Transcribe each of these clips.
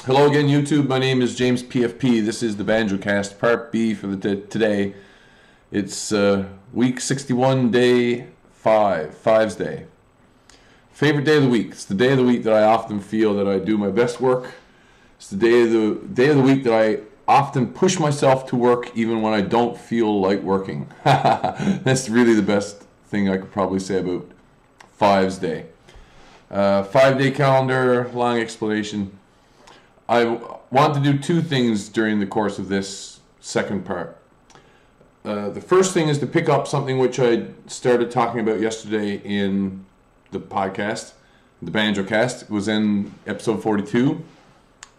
Hello again, YouTube. My name is James PFP. This is the Banjocast, Part B for today. It's week 61, day 5, Fives Day. Favorite day of the week. It's the day of the week that I often feel that I do my best work. It's the day of the week that I often push myself to work even when I don't feel like working. That's really the best thing I could probably say about Fives Day. 5-day calendar, long explanation. I want to do two things during the course of this second part. The first thing is to pick up something which I started talking about yesterday in the podcast, the Banjocast. It was in episode 42.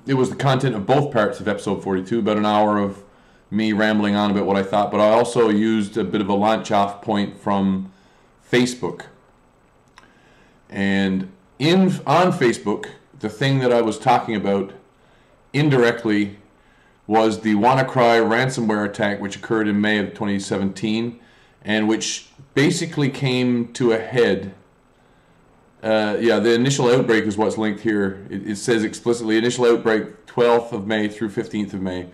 It was the content of both parts of episode 42, about an hour of me rambling on about what I thought, but I also used a bit of a launch-off point from Facebook. And on Facebook, the thing that I was talking about indirectly was the WannaCry ransomware attack, which occurred in May of 2017 and which basically came to a head. The initial outbreak is what's linked here. It says explicitly initial outbreak 12th of May through 15th of May.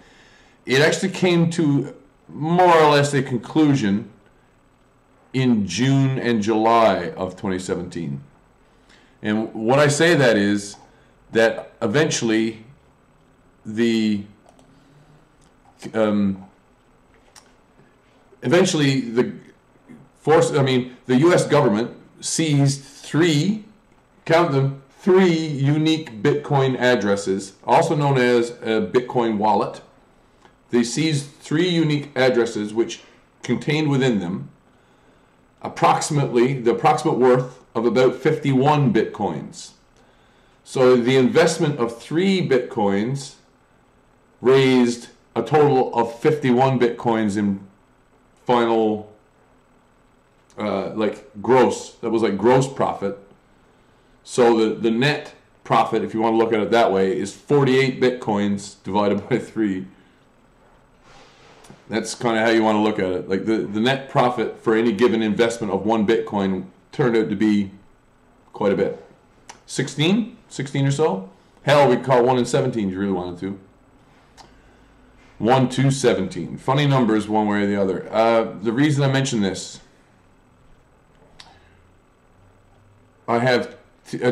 It actually came to more or less a conclusion in June and July of 2017. And what I say that is that eventually the U.S. government seized three unique Bitcoin addresses, also known as a Bitcoin wallet. They seized three unique addresses which contained within them the approximate worth of about 51 Bitcoins. So the investment of 3 Bitcoins raised a total of 51 Bitcoins in final, gross. That was like gross profit. So the net profit, if you want to look at it that way, is 48 Bitcoins divided by 3. That's kind of how you want to look at it. Like the net profit for any given investment of 1 Bitcoin turned out to be quite a bit. 16 or so. Hell, we'd call 1 in 17 if you really wanted to. 1 to 17. Funny numbers one way or the other. The reason I mention this, I have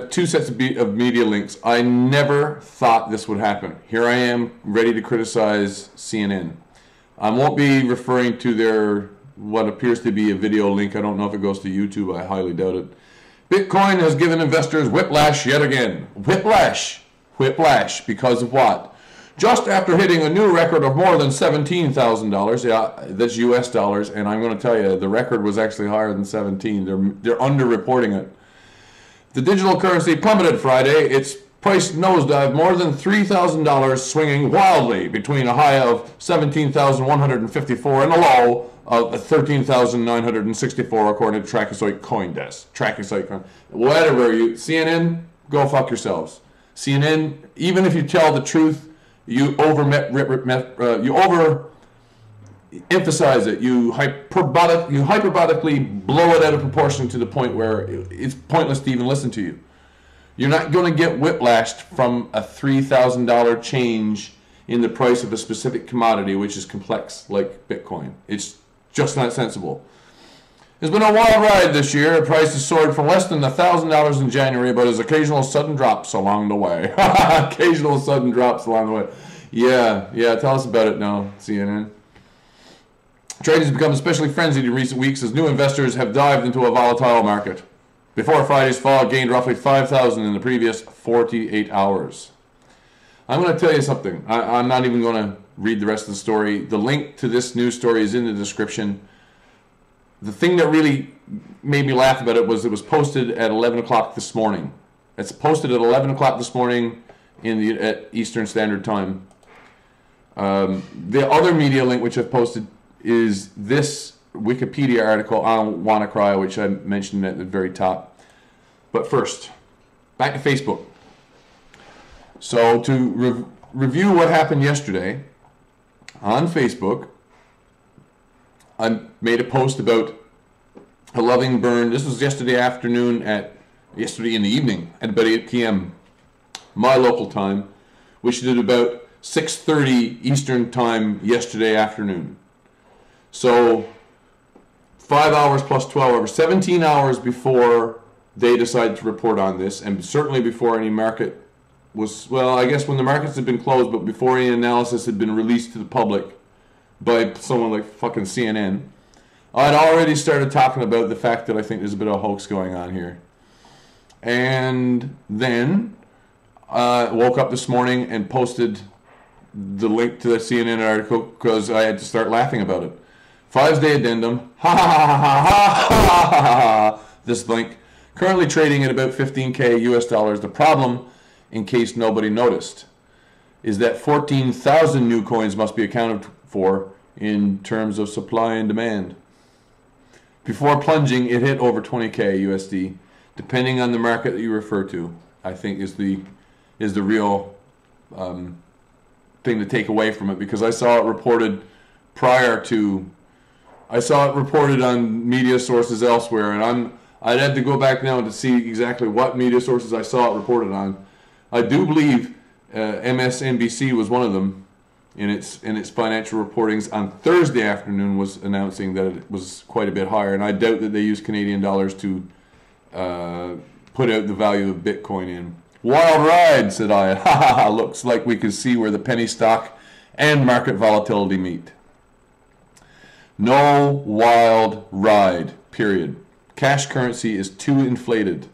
two sets of media links. I never thought this would happen. Here I am, ready to criticize CNN. I won't be referring to their what appears to be a video link. I don't know if it goes to YouTube. I highly doubt it. Bitcoin has given investors whiplash yet again. Whiplash. Because of what? Just after hitting a new record of more than $17,000, yeah, that's US dollars, and I'm going to tell you, the record was actually higher than 17. They're under-reporting it. The digital currency plummeted Friday. Its price nosedived more than $3,000, swinging wildly between a high of $17,154 and a low of 13,964, according to Trackasite CoinDesk. Whatever CNN, go fuck yourselves. CNN, even if you tell the truth, you overemphasize it. You hyperbolically blow it out of proportion to the point where it's pointless to even listen to you. You're not going to get whiplashed from a $3,000 change in the price of a specific commodity, which is complex like Bitcoin. It's just not sensible. It's been a wild ride this year. The price has soared from less than $1,000 in January, but there's occasional sudden drops along the way. Occasional sudden drops along the way. Yeah, tell us about it now, CNN. Trade has become especially frenzied in recent weeks as new investors have dived into a volatile market. Before Friday's fall, gained roughly 5,000 in the previous 48 hours. I'm going to tell you something. I'm not even going to read the rest of the story. The link to this news story is in the description. The thing that really made me laugh about it was posted at 11 o'clock this morning. It's posted at 11 o'clock this morning at Eastern Standard Time. The other media link which I've posted is this Wikipedia article on WannaCry, which I mentioned at the very top. But first, back to Facebook. So to review what happened yesterday on Facebook, I made a post about a loving burn. This was yesterday in the evening at about 8 p.m. my local time, which did about 6:30 Eastern time yesterday afternoon. So 5 hours plus 12 hours, 17 hours before they decided to report on this, and certainly before any market was, well, I guess when the markets had been closed, but before any analysis had been released to the public by someone like fucking CNN, I'd already started talking about the fact that I think there's a bit of a hoax going on here. And then woke up this morning and posted the link to the CNN article because I had to start laughing about it. 5-day addendum, ha ha ha ha ha ha ha ha. This link, currently trading at about 15K US dollars. The problem, in case nobody noticed, is that 14,000 new coins must be accounted for in terms of supply and demand. Before plunging, it hit over 20K USD, depending on the market that you refer to. I think is the real thing to take away from it, because I saw it reported on media sources elsewhere, and I'd have to go back now to see exactly what media sources I saw it reported on. I do believe MSNBC was one of them in its financial reportings on Thursday afternoon, was announcing that it was quite a bit higher, and I doubt that they use Canadian dollars to put out the value of Bitcoin in. Wild ride, said I. Ha ha ha, looks like we can see where the penny stock and market volatility meet. No wild ride, period. Cash currency is too inflated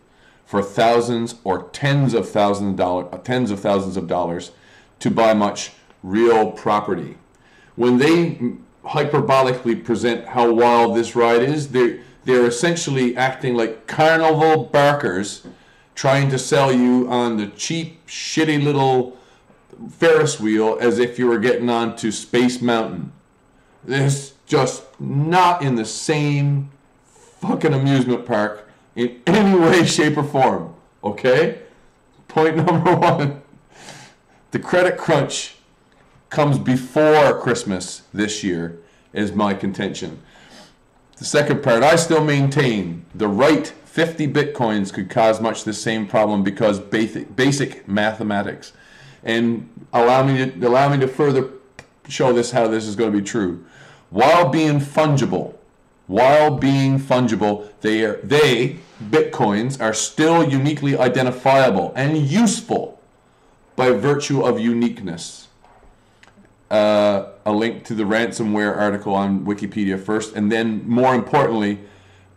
for thousands or tens of thousands of dollars to buy much real property. When they hyperbolically present how wild this ride is, they're essentially acting like carnival barkers trying to sell you on the cheap, shitty little Ferris wheel as if you were getting onto Space Mountain. This just not in the same fucking amusement park in any way, shape, or form. Okay? Point number one. The credit crunch comes before Christmas this year, is my contention. The second part, I still maintain the right 50 bitcoins could cause much the same problem because basic mathematics. And allow me to further show this how this is going to be true. While being fungible, bitcoins are still uniquely identifiable and useful by virtue of uniqueness. A link to the ransomware article on Wikipedia first, and then more importantly,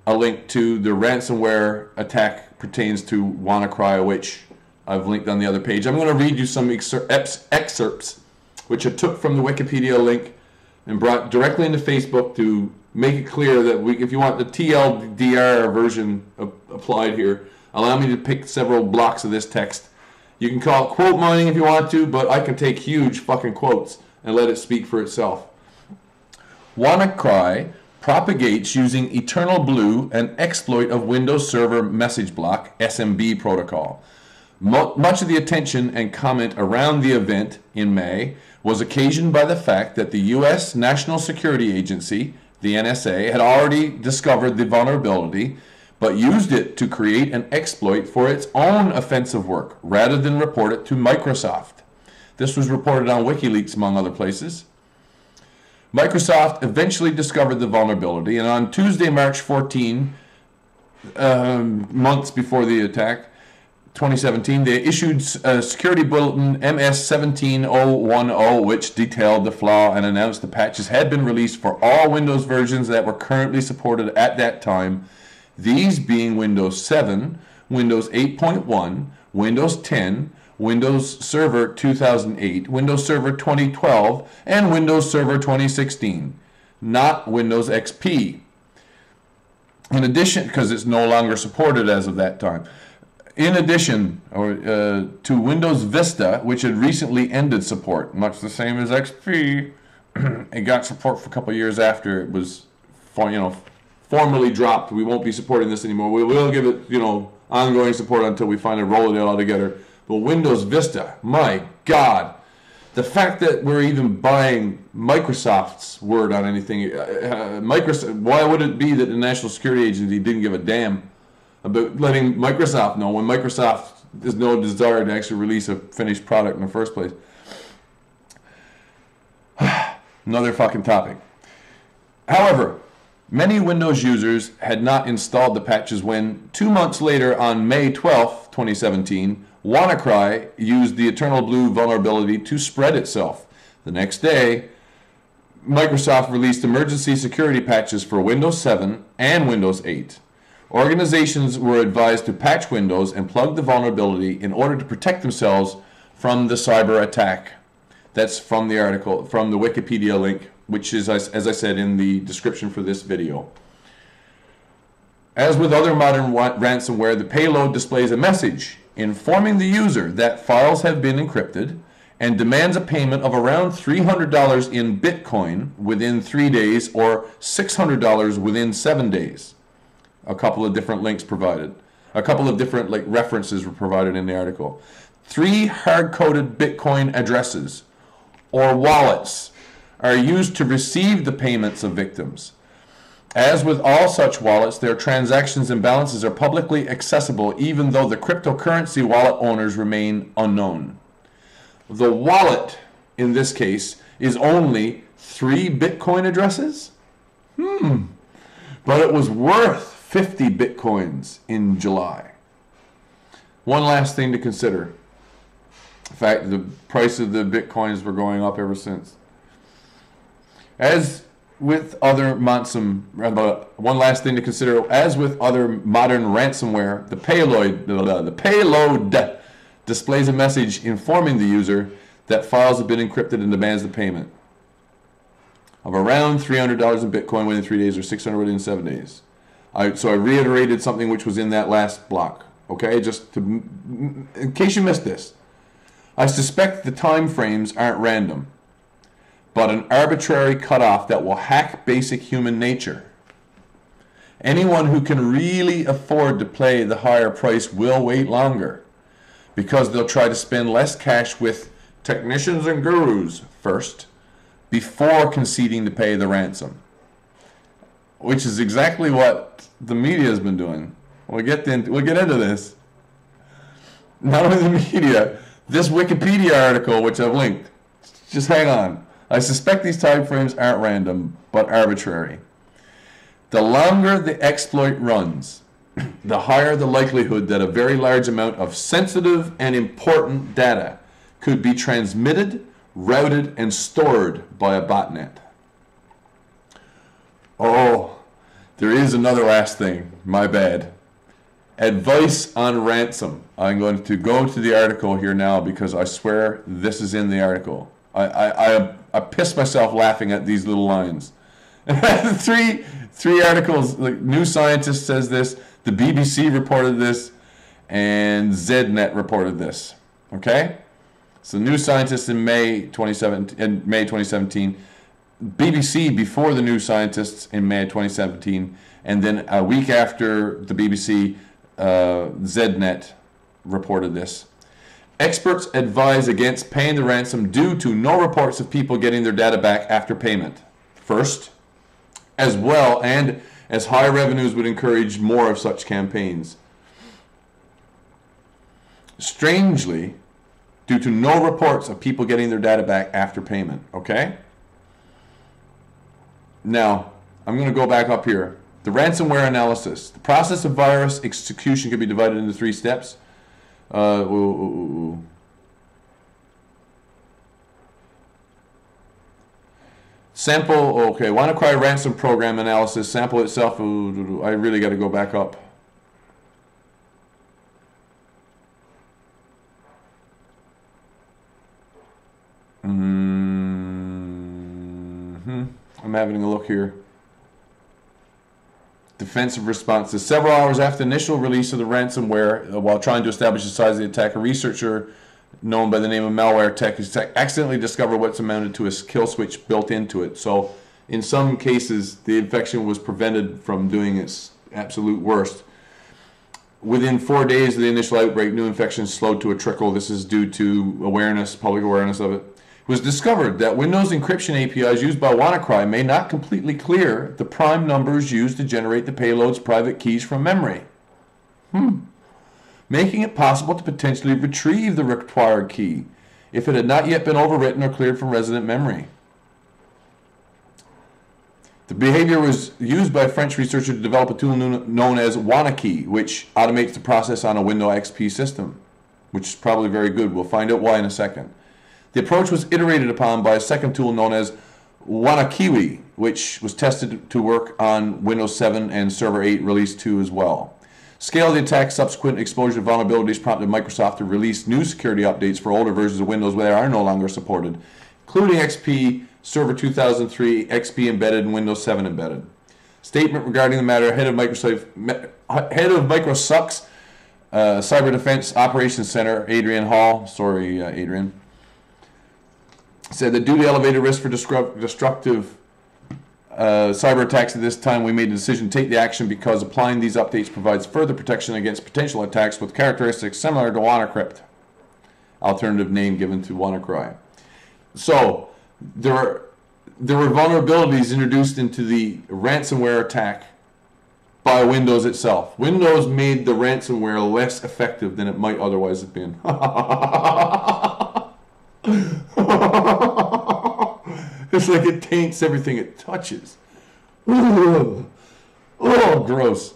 a link to the ransomware attack pertains to WannaCry, which I've linked on the other page. I'm going to read you some excerpts which I took from the Wikipedia link and brought directly into Facebook to make it clear that if you want the TLDR version applied here, allow me to pick several blocks of this text. You can call it quote mining if you want to, but I can take huge fucking quotes and let it speak for itself. WannaCry propagates using Eternal Blue, an exploit of Windows Server Message Block (SMB) protocol. Much of the attention and comment around the event in May was occasioned by the fact that the U.S. National Security Agency, the NSA, had already discovered the vulnerability, but used it to create an exploit for its own offensive work, rather than report it to Microsoft. This was reported on WikiLeaks, among other places. Microsoft eventually discovered the vulnerability, and on Tuesday, March 14, months before the attack, 2017, they issued a security bulletin MS17010, which detailed the flaw and announced the patches had been released for all Windows versions that were currently supported at that time, these being Windows 7, Windows 8.1, Windows 10, Windows Server 2008, Windows Server 2012, and Windows Server 2016, not Windows XP. In addition, because it's no longer supported as of that time. In addition to Windows Vista, which had recently ended support, much the same as XP, it got support for a couple of years after it was, formally dropped. We won't be supporting this anymore. We will give it, ongoing support until we finally roll it all together. But Windows Vista, my God, the fact that we're even buying Microsoft's word on anything, Microsoft, why would it be that the National Security Agency didn't give a damn about letting Microsoft know when Microsoft there's no desire to actually release a finished product in the first place. Another fucking topic. However, many Windows users had not installed the patches when, 2 months later on May 12, 2017, WannaCry used the Eternal Blue vulnerability to spread itself. The next day, Microsoft released emergency security patches for Windows 7 and Windows 8. Organizations were advised to patch Windows and plug the vulnerability in order to protect themselves from the cyber attack. That's from the article, from the Wikipedia link, which is, as I said, in the description for this video. As with other modern ransomware, the payload displays a message informing the user that files have been encrypted and demands a payment of around $300 in Bitcoin within 3 days or $600 within 7 days. A couple of different links provided. A couple of different references were provided in the article. 3 hard-coded Bitcoin addresses or wallets are used to receive the payments of victims. As with all such wallets, their transactions and balances are publicly accessible even though the cryptocurrency wallet owners remain unknown. The wallet, in this case, is only 3 Bitcoin addresses? But it was worth 50 Bitcoins in July. One last thing to consider. In fact, the price of the Bitcoins were going up ever since. As with other one last thing to consider, as with other modern ransomware, the payload displays a message informing the user that files have been encrypted and demands the payment of around $300 in Bitcoin within 3 days or $600 within 7 days. So I reiterated something which was in that last block. Okay, in case you missed this. I suspect the time frames aren't random, but an arbitrary cutoff that will hack basic human nature. Anyone who can really afford to pay the higher price will wait longer, because they'll try to spend less cash with technicians and gurus first, before conceding to pay the ransom. Which is exactly what the media has been doing. We'll get into this. Not only the media, this Wikipedia article, which I've linked. Just hang on. I suspect these time frames aren't random, but arbitrary. The longer the exploit runs, the higher the likelihood that a very large amount of sensitive and important data could be transmitted, routed, and stored by a botnet. Oh, there is another last thing. My bad. Advice on ransom. I'm going to go to the article here now because I swear this is in the article. I pissed myself laughing at these little lines. three articles. Like New Scientist says this, the BBC reported this, and ZNet reported this. Okay, so New Scientist in May 2017, BBC before the New Scientists in May 2017, and then a week after the BBC, ZNet reported this. Experts advise against paying the ransom due to no reports of people getting their data back after payment. First, as well, and as high revenues would encourage more of such campaigns. Strangely, due to no reports of people getting their data back after payment. Okay? Now, I'm going to go back up here. The ransomware analysis. The process of virus execution can be divided into 3 steps. Sample, okay, WannaCry ransom program analysis. Sample itself, I really got to go back up. I'm having a look here. Defensive responses. Several hours after the initial release of the ransomware, while trying to establish the size of the attack, a researcher known by the name of Malware Tech has accidentally discovered what's amounted to a kill switch built into it. So in some cases, the infection was prevented from doing its absolute worst. Within 4 days of the initial outbreak, new infections slowed to a trickle. This is due to awareness, public awareness of it. It was discovered that Windows encryption APIs used by WannaCry may not completely clear the prime numbers used to generate the payload's private keys from memory. making it possible to potentially retrieve the required key if it had not yet been overwritten or cleared from resident memory. The behavior was used by French researchers to develop a tool known as WannaKey, which automates the process on a Windows XP system, which is probably very good. We'll find out why in a second. The approach was iterated upon by a second tool known as WannaKiwi, which was tested to work on Windows 7 and Server 8 Release 2 as well. Scale of the attack, subsequent exposure to vulnerabilities prompted Microsoft to release new security updates for older versions of Windows that are no longer supported, including XP, Server 2003, XP Embedded, and Windows 7 Embedded. Statement regarding the matter, head of Microsoft's Cyber Defense Operations Center, Adrian Hall, Adrian, said that due to elevated risk for destructive cyber attacks at this time, we made the decision to take the action because applying these updates provides further protection against potential attacks with characteristics similar to WannaCrypt, alternative name given to WannaCry. So there were vulnerabilities introduced into the ransomware attack by Windows itself. Windows made the ransomware less effective than it might otherwise have been. It's like it taints everything it touches. Oh, gross.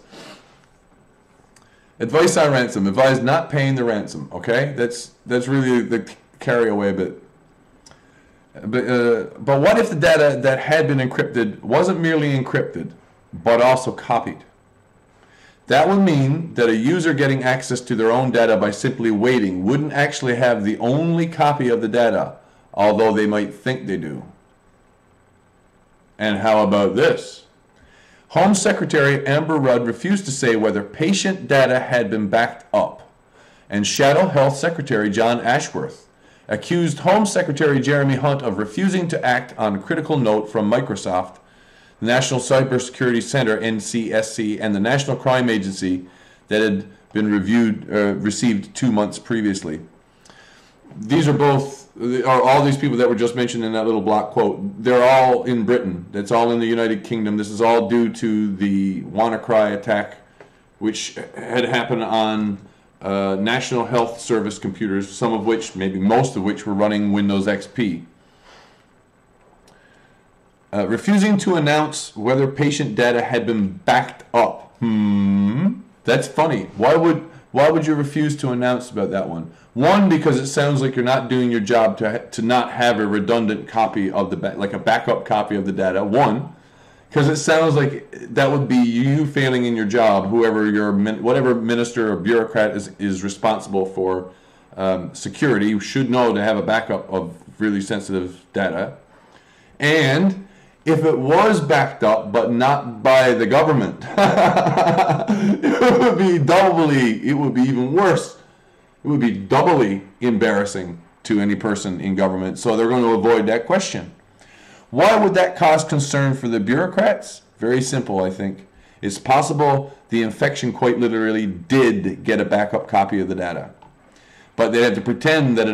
Advice on ransom. Advise not paying the ransom. Okay, that's really the carry away bit. But what if the data that had been encrypted wasn't merely encrypted, but also copied? That would mean that a user getting access to their own data by simply waiting wouldn't actually have the only copy of the data, although they might think they do. And how about this? Home Secretary Amber Rudd refused to say whether patient data had been backed up, and Shadow Health Secretary John Ashworth accused Home Secretary Jeremy Hunt of refusing to act on a critical note from Microsoft, the National Cybersecurity Center, NCSC, and the National Crime Agency that had been received 2 months previously. These are all these people that were just mentioned in that little block quote. They're all in Britain. That's all in the United Kingdom. This is all due to the WannaCry attack, which had happened on National Health Service computers, some of which, maybe most of which, were running Windows XP. Refusing to announce whether patient data had been backed up. That's funny. Why would you refuse to announce about that one? One, because it sounds like you're not doing your job to not have a redundant copy of like a backup copy of the data. One, because it sounds like that would be you failing in your job. Whatever minister or bureaucrat is responsible for security should know to have a backup of really sensitive data. And if it was backed up but not by the government, it would be even worse. It would be doubly embarrassing to any person in government. So they're going to avoid that question. Why would that cause concern for the bureaucrats? Very simple, I think. It's possible the infection quite literally did get a backup copy of the data, but they had to pretend that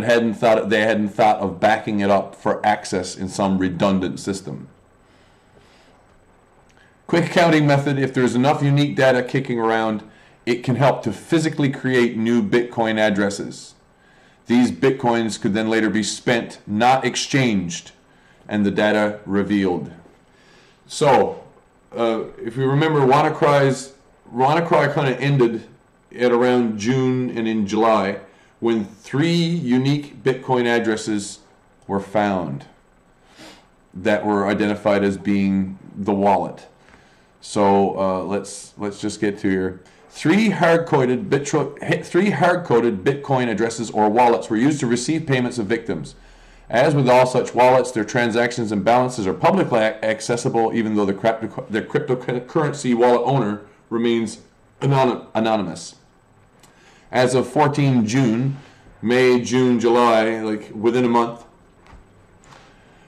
they hadn't thought of backing it up for access in some redundant system. Quick counting method. If there's enough unique data kicking around, it can help to physically create new Bitcoin addresses. These Bitcoins could then later be spent, not exchanged, and the data revealed. So, if you remember, WannaCry kind of ended at around June and in July when 3 unique Bitcoin addresses were found that were identified as being the wallet. So let's just get to here. 3 hard-coded Bitcoin addresses or wallets were used to receive payments of victims. As with all such wallets, their transactions and balances are publicly accessible, even though the cryptocurrency wallet owner remains anonymous. As of 14 June, May, June, July, like within a month,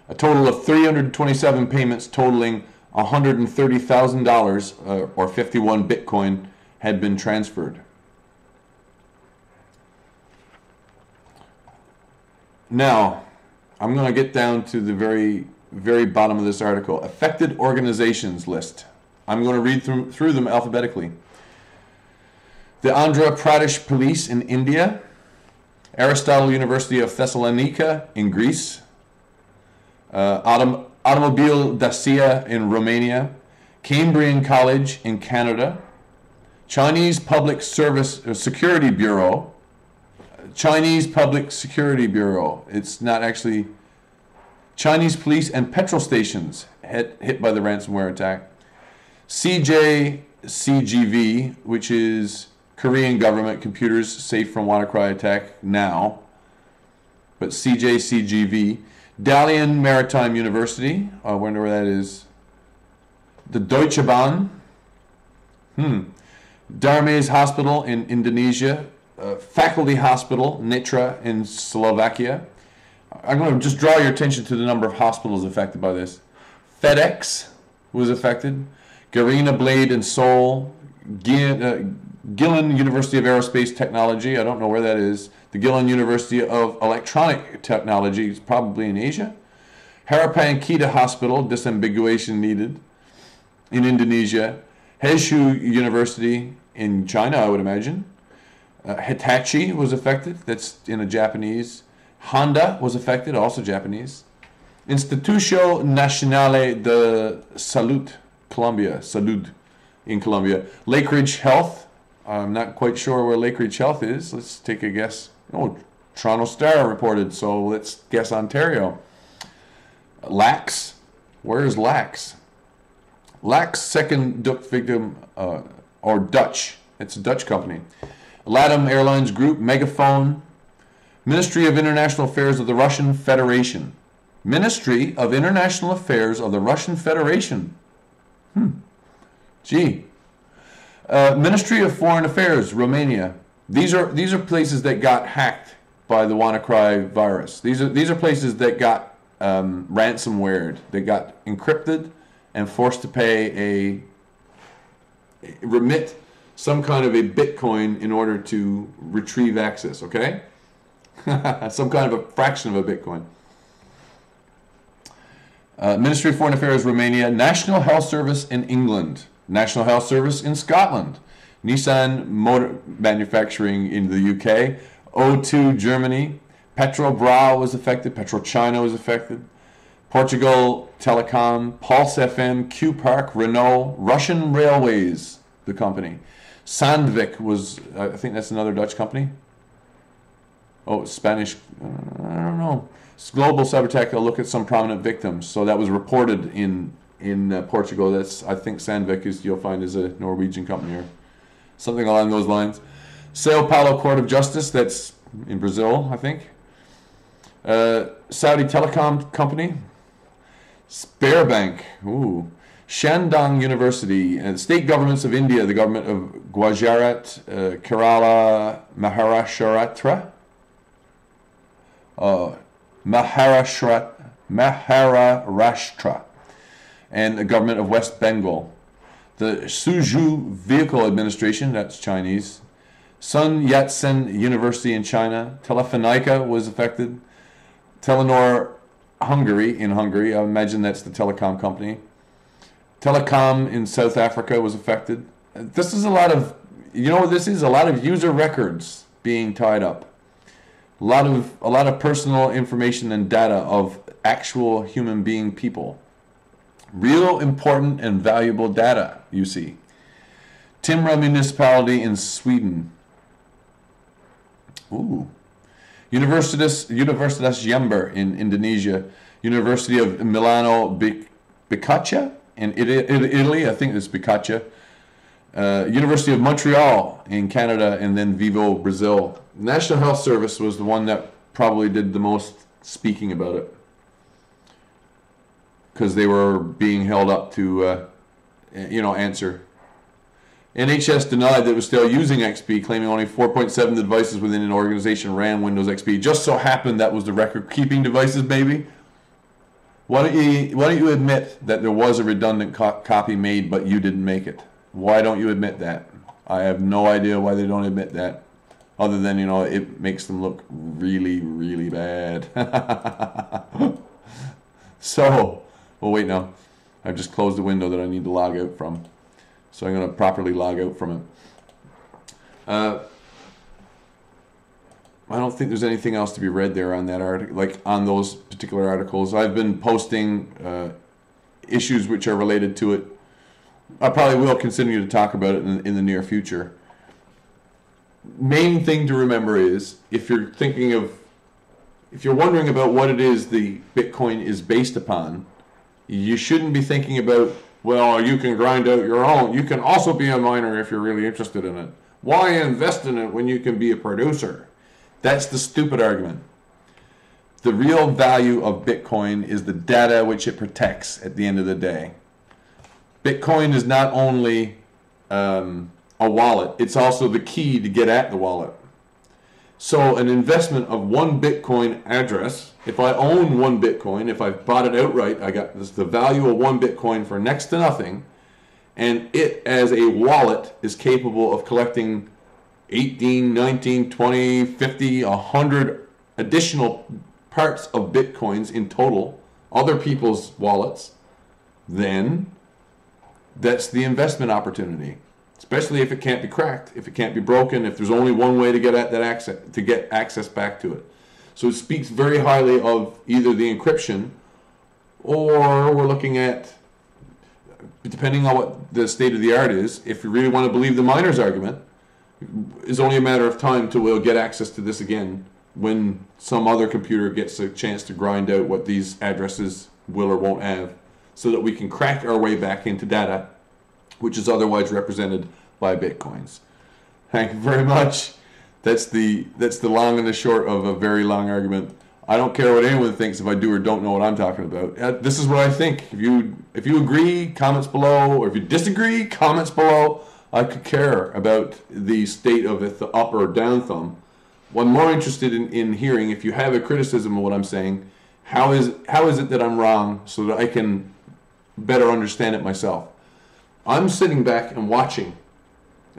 a total of 327 payments totaling $130,000 or 51 Bitcoin had been transferred. Now, I'm going to get down to the very, very bottom of this article. Affected organizations list. I'm going to read through them alphabetically. The Andhra Pradesh Police in India. Aristotle University of Thessalonica in Greece. Automobile Dacia in Romania. Cambrian College in Canada. Chinese Public Service Security Bureau. Chinese Public Security Bureau. It's not actually... Chinese police and petrol stations hit by the ransomware attack. CJCGV, which is Korean government computers safe from WannaCry attack now. But CJCGV. Dalian Maritime University. I wonder where that is. The Deutsche Bahn. Darmes Hospital in Indonesia. Faculty Hospital, Nitra in Slovakia. I'm going to just draw your attention to the number of hospitals affected by this. FedEx was affected. Garena Blade in Seoul. Gillen University of Aerospace Technology. I don't know where that is. The Gillen University of Electronic Technology is probably in Asia. Harapan Kita Hospital, disambiguation needed, in Indonesia. Heshu University in China, I would imagine. Hitachi was affected. That's in a Japanese. Honda was affected, also Japanese. Instituto Nacional de Salud, Colombia. Salud in Colombia. Lake Ridge Health. I'm not quite sure where Lake Ridge Health is. Let's take a guess. Oh, Toronto Star reported, so let's guess Ontario. Lax. Where is Lax? Lax second victim, or Dutch. It's a Dutch company. LATAM Airlines Group, Megaphone. Ministry of International Affairs of the Russian Federation. Ministry of International Affairs of the Russian Federation. Gee. Ministry of Foreign Affairs, Romania. These are places that got hacked by the WannaCry virus. These are places that got ransomwared. They got encrypted and forced to pay remit some kind of a Bitcoin in order to retrieve access. Okay. Some kind of a fraction of a Bitcoin. Ministry of Foreign Affairs, Romania. National Health Service in England. National Health Service in Scotland. Nissan Motor Manufacturing in the UK. O2 Germany. Petrobras was affected. PetroChina was affected. Portugal Telecom. Pulse FM. Q Park. Renault. Russian Railways, the company. Sandvik was, I think that's another Dutch company. Oh, Spanish, I don't know. Global cyber attack. I'll look at some prominent victims. So that was reported in Portugal. That's, I think Sandvik is, you'll find, is a Norwegian company or something along those lines. Sao Paulo Court of Justice. That's in Brazil, I think. Saudi Telecom Company. Sparebank. Ooh. Shandong University. And state governments of India. The government of Gujarat, Kerala, Maharashtra. Maharashtra, and the government of West Bengal. The Suzhou Vehicle Administration, that's Chinese. Sun Yat-sen University in China. Telefonica was affected. Telenor Hungary in Hungary, I imagine that's the telecom company. Telecom in South Africa was affected. This is a lot of, you know what this is? A lot of user records being tied up. A lot of personal information and data of actual human being people. Real important and valuable data, you see. Timra Municipality in Sweden. Ooh. Universitas Jember in Indonesia. University of Milano Bicocca in Italy, I think it's Bicocca. University of Montreal in Canada, and then Vivo, Brazil. National Health Service was the one that probably did the most speaking about it, because they were being held up to, answer. NHS denied that it was still using XP, claiming only 4.7 devices within an organization ran Windows XP. Just so happened that was the record-keeping devices, baby. Why don't you admit that there was a redundant copy made, but you didn't make it? Why don't you admit that? I have no idea why they don't admit that, other than, it makes them look really, really bad. So, well, wait now. I've just closed the window that I need to log out from. So I'm going to properly log out from it. I don't think there's anything else to be read there on that article, like on those particular articles. I've been posting issues which are related to it. I probably will continue to talk about it in the near future. Main thing to remember is, if you're wondering about what it is the Bitcoin is based upon, you shouldn't be thinking about, well, you can grind out your own. You can also be a miner if you're really interested in it. Why invest in it when you can be a producer? That's the stupid argument. The real value of Bitcoin is the data which it protects at the end of the day. Bitcoin is not only a wallet, it's also the key to get at the wallet. So an investment of one Bitcoin address, if I own one Bitcoin, if I bought it outright, I got the value of one Bitcoin for next to nothing, and it as a wallet is capable of collecting 18, 19, 20, 50, 100 additional parts of Bitcoins in total, other people's wallets, then that's the investment opportunity. Especially if it can't be cracked, if it can't be broken, if there's only one way to get at that access back to it. So it speaks very highly of either the encryption, or we're looking at, depending on what the state of the art is, if you really want to believe the miner's argument, it's only a matter of time till we'll get access to this again when some other computer gets a chance to grind out what these addresses will or won't have, so that we can crack our way back into data which is otherwise represented by Bitcoins. Thank you very much. That's the long and the short of a very long argument. I don't care what anyone thinks if I do or don't know what I'm talking about. This is what I think. If you agree, comments below, or if you disagree, comments below. I could care about the state of it, the up or down thumb. What I'm more interested in hearing, if you have a criticism of what I'm saying, how is it that I'm wrong, so that I can better understand it myself. I'm sitting back and watching.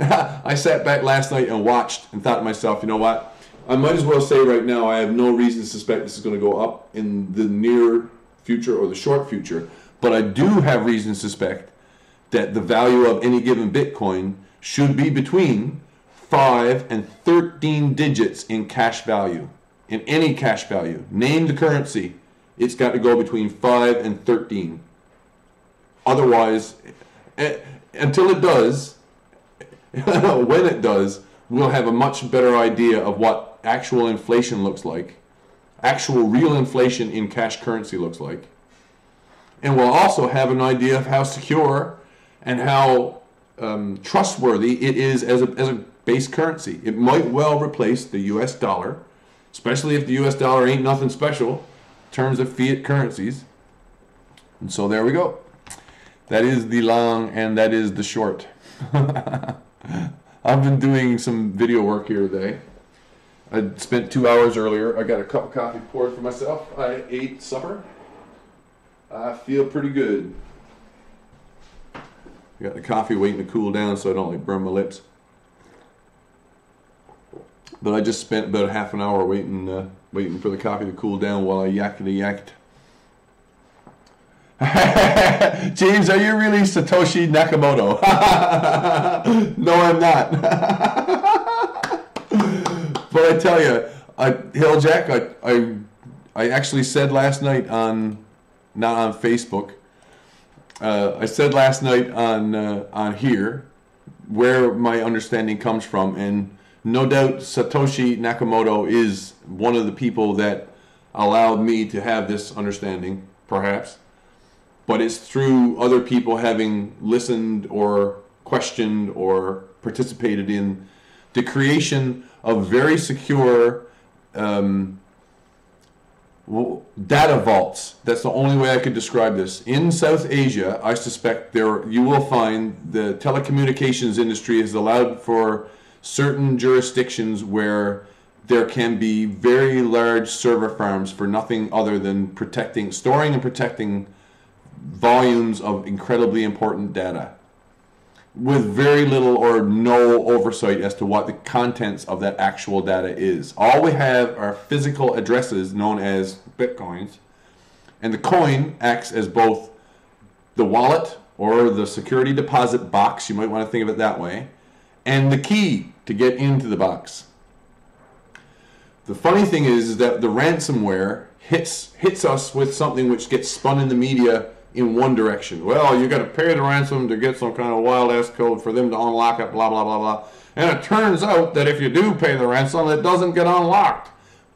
I sat back last night and watched and thought to myself, you know what? I might as well say right now I have no reason to suspect this is going to go up in the near future or the short future. But I do have reason to suspect that the value of any given Bitcoin should be between 5 and 13 digits in cash value. In any cash value. Name the currency. It's got to go between 5 and 13. Otherwise, until it does, when it does, we'll have a much better idea of what actual inflation looks like, actual real inflation in cash currency looks like, and we'll also have an idea of how secure and how trustworthy it is as a base currency. It might well replace the US dollar, especially if the US dollar ain't nothing special in terms of fiat currencies. And so there we go. That is the long and that is the short. I've been doing some video work here today. I spent 2 hours earlier. I got a cup of coffee poured for myself. I ate supper. I feel pretty good. I got the coffee waiting to cool down so I don't burn my lips. But I just spent about half an hour waiting for the coffee to cool down while I yakety-yacked. James, are you really Satoshi Nakamoto? No, I'm not. But I tell you, Hilljack, I actually said last night on, not on Facebook, I said last night on here where my understanding comes from, and no doubt Satoshi Nakamoto is one of the people that allowed me to have this understanding, perhaps. But it's through other people having listened or questioned or participated in the creation of very secure data vaults. That's the only way I could describe this. In South Asia, I suspect you will find the telecommunications industry has allowed for certain jurisdictions where there can be very large server farms for nothing other than storing and protecting volumes of incredibly important data with very little or no oversight as to what the contents of that actual data is. All we have are physical addresses known as Bitcoins, and the coin acts as both the wallet or the security deposit box, you might want to think of it that way, and the key to get into the box. The funny thing is that the ransomware hits us with something which gets spun in the media in one direction. Well, you got to pay the ransom to get some kind of wild ass code for them to unlock it, blah blah blah blah. And it turns out that if you do pay the ransom, it doesn't get unlocked.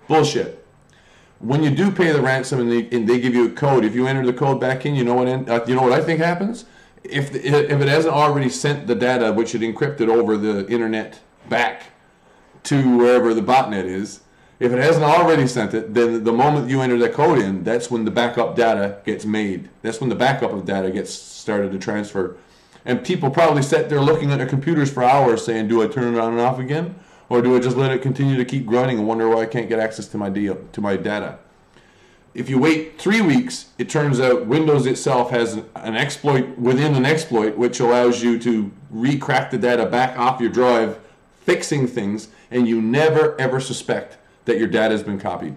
Bullshit. When you do pay the ransom and they give you a code, if you enter the code back in, you know what I think happens? If it hasn't already sent the data, which it encrypted over the internet back to wherever the botnet is, if it hasn't already sent it, then the moment you enter that code in, that's when the backup data gets made. That's when the backup of data gets started to transfer. And people probably sat there looking at their computers for hours saying, do I turn it on and off again? Or do I just let it continue to keep grunting and wonder why I can't get access to my data? If you wait 3 weeks, it turns out Windows itself has an exploit within an exploit which allows you to re-crack the data back off your drive, fixing things, and you never ever suspect that your data has been copied.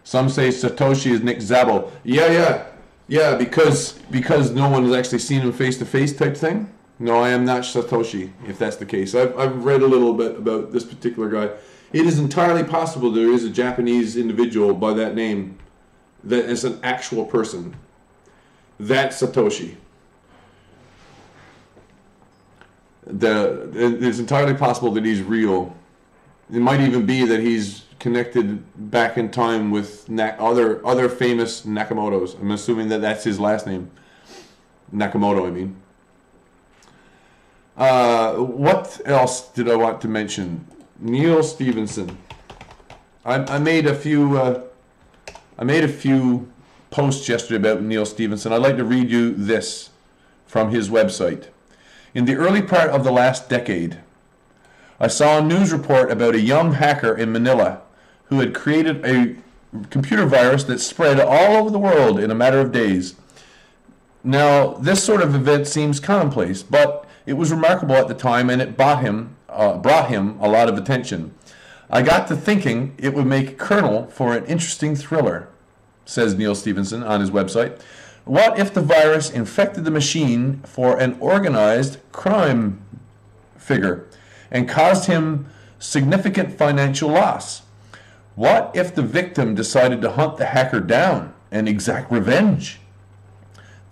Some say Satoshi is Nick Szabo. Yeah, because no one has actually seen him face to face type thing. No, I am not Satoshi, if that's the case. I've read a little bit about this particular guy. It is entirely possible there is a Japanese individual by that name that is an actual person. That's Satoshi. It's entirely possible that he's real. It might even be that he's connected back in time with other famous Nakamotos. I'm assuming that that's his last name. Nakamoto, I mean. What else did I want to mention? Neil Stephenson. I made a few posts yesterday about Neil Stephenson. I'd like to read you this from his website. In the early part of the last decade, I saw a news report about a young hacker in Manila who had created a computer virus that spread all over the world in a matter of days. Now, this sort of event seems commonplace, but it was remarkable at the time, and it brought him a lot of attention. I got to thinking it would make kernel for an interesting thriller, says Neil Stephenson on his website. What if the virus infected the machine for an organized crime figure and caused him significant financial loss? What if the victim decided to hunt the hacker down and exact revenge?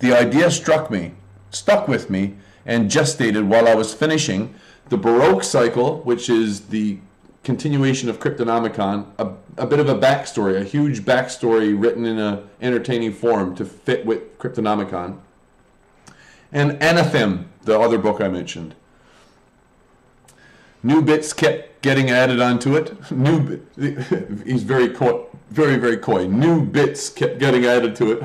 The idea stuck with me, and gestated while I was finishing the Baroque cycle, which is the continuation of Cryptonomicon, a bit of a backstory, a huge backstory written in an entertaining form to fit with Cryptonomicon, and Anathem, the other book I mentioned. New bits kept getting added onto it. He's very coy, very coy. New bits kept getting added to it.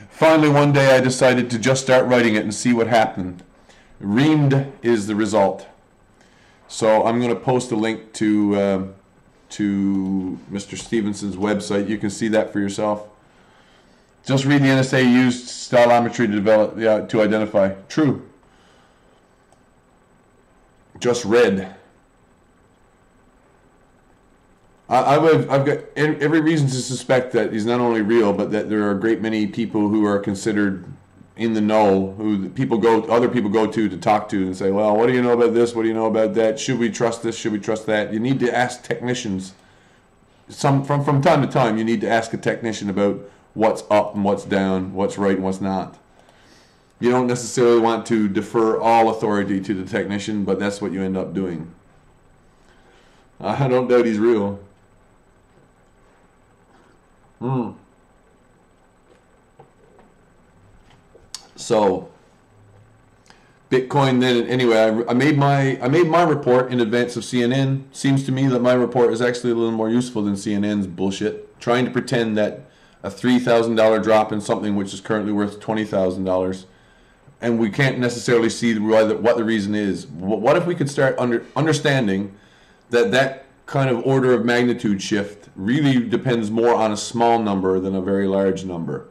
Finally, one day I decided to just start writing it and see what happened. Reamed is the result. So I'm going to post a link to Mr. Stevenson's website. You can see that for yourself. Just read the NSA used stylometry to identify. True. Just read. I've got every reason to suspect that he's not only real, but that there are a great many people who are considered in the know, who other people go to talk to and say, well, what do you know about this? What do you know about that? Should we trust this? Should we trust that? You need to ask technicians. From time to time, you need to ask a technician about what's up and what's down, what's right and what's not. You don't necessarily want to defer all authority to the technician, but that's what you end up doing. I don't doubt he's real. So Bitcoin then, anyway, I made my report in advance of CNN. Seems to me that my report is actually a little more useful than CNN's bullshit, trying to pretend that a $3,000 drop in something which is currently worth $20,000, and we can't necessarily see what the reason is. What if we could start understanding that kind of order of magnitude shift really depends more on a small number than a very large number.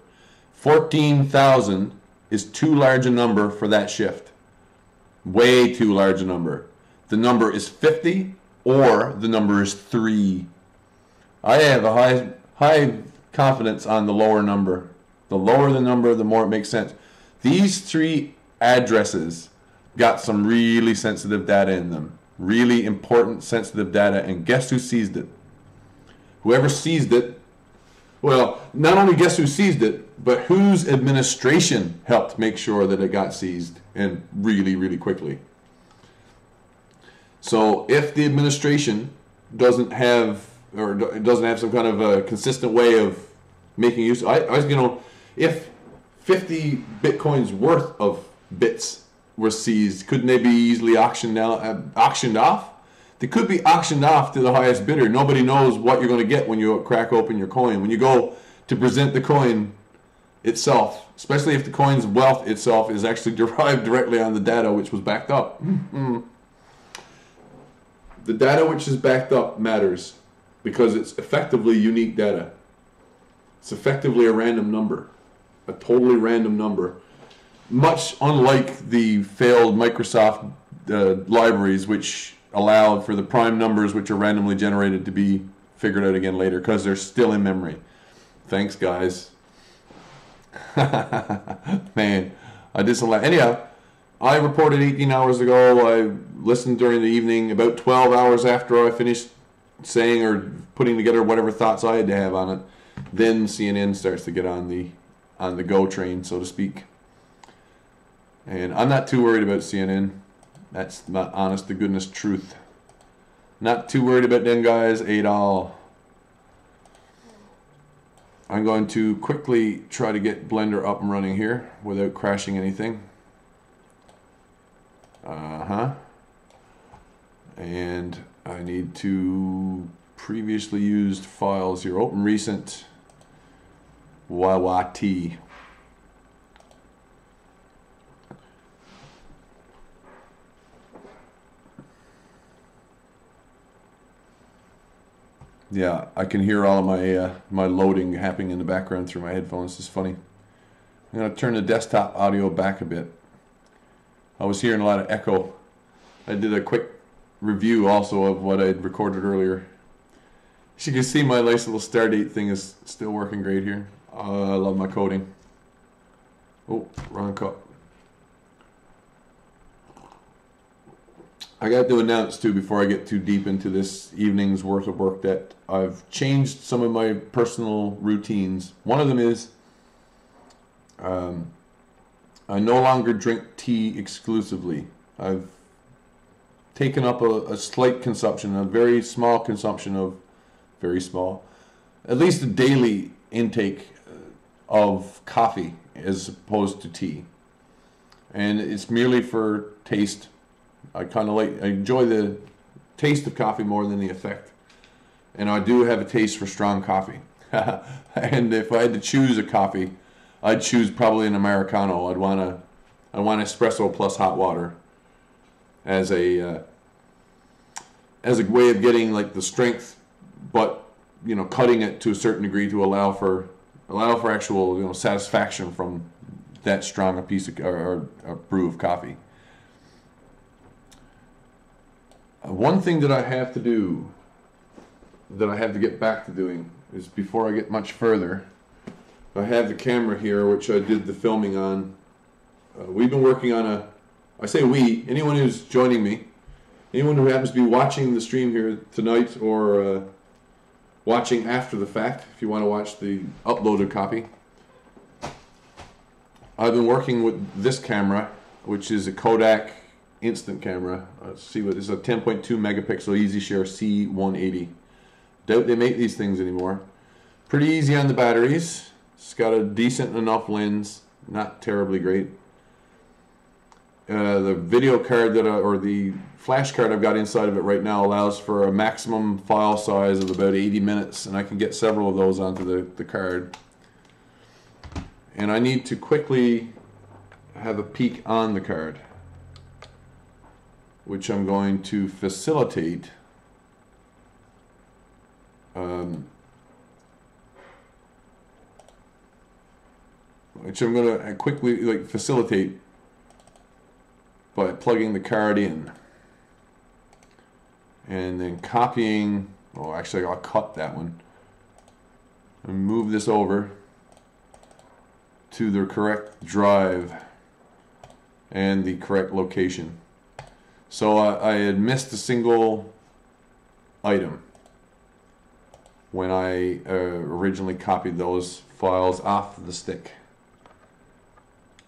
14,000 is too large a number for that shift. Way too large a number. The number is 50 or the number is 3. I have a high confidence on the lower number. The lower the number, the more it makes sense. These 3 addresses got some really sensitive data in them. Really important sensitive data, and guess who seized it? Whoever seized it, well, not only guess who seized it, but whose administration helped make sure that it got seized, and really, really quickly. So if the administration doesn't have, or doesn't have some kind of a consistent way of making use, if 50 Bitcoins worth of bits were seized, couldn't they be easily auctioned off? They could be auctioned off to the highest bidder. Nobody knows what you're going to get when you crack open your coin. When you go to present the coin itself, especially if the coin's wealth itself is actually derived directly on the data which was backed up. The data which is backed up matters because it's effectively unique data. It's effectively a random number, a totally random number. Much unlike the failed Microsoft libraries, which allow for the prime numbers which are randomly generated to be figured out again later because they're still in memory. Thanks, guys. Man, I did some. Anyhow, I reported 18 hours ago. I listened during the evening, about 12 hours after I finished saying or putting together whatever thoughts I had to have on it. Then CNN starts to get on the go train, so to speak. And I'm not too worried about CNN. That's my honest to goodness truth. Not too worried about them guys at all. I'm going to quickly try to get Blender up and running here without crashing anything. And I need to previously used files here. Open recent YYT. Yeah, I can hear all of my my loading happening in the background through my headphones. It's funny. I'm going to turn the desktop audio back a bit. I was hearing a lot of echo. I did a quick review also of what I'd recorded earlier. As you can see, my nice little Stardate thing is still working great here. I love my coding. Oh, wrong cup. I got to announce too, before I get too deep into this evening's worth of work, that I've changed some of my personal routines. One of them is I no longer drink tea exclusively. I've taken up a slight consumption, a very small consumption of, very small, at least a daily intake of coffee as opposed to tea. And it's merely for taste. I enjoy the taste of coffee more than the effect. And I do have a taste for strong coffee. And if I had to choose a coffee, I'd choose probably an Americano. I'd want espresso plus hot water as a way of getting like the strength, but cutting it to a certain degree to allow for actual satisfaction from that strong a piece of or a brew of coffee. One thing that I have to do, that I have to get back to doing, is before I get much further, I have the camera here, which I did the filming on. We've been working on I say we, anyone who's joining me, anyone who happens to be watching the stream here tonight or watching after the fact, if you want to watch the uploaded copy. I've been working with this camera, which is a Kodak instant camera. Let's see what this is, a 10.2 megapixel EasyShare C180. Doubt they make these things anymore. Pretty easy on the batteries. It's got a decent enough lens, not terribly great. The video card or the flash card I've got inside of it right now allows for a maximum file size of about 80 minutes, and I can get several of those onto the card. And I need to quickly have a peek on the card, which I'm going to facilitate. Which I'm going to quickly facilitate by plugging the card in and then copying. Oh, actually, I'll cut that one and move this over to the correct drive. and the correct location. So I had missed a single item when I originally copied those files off the stick.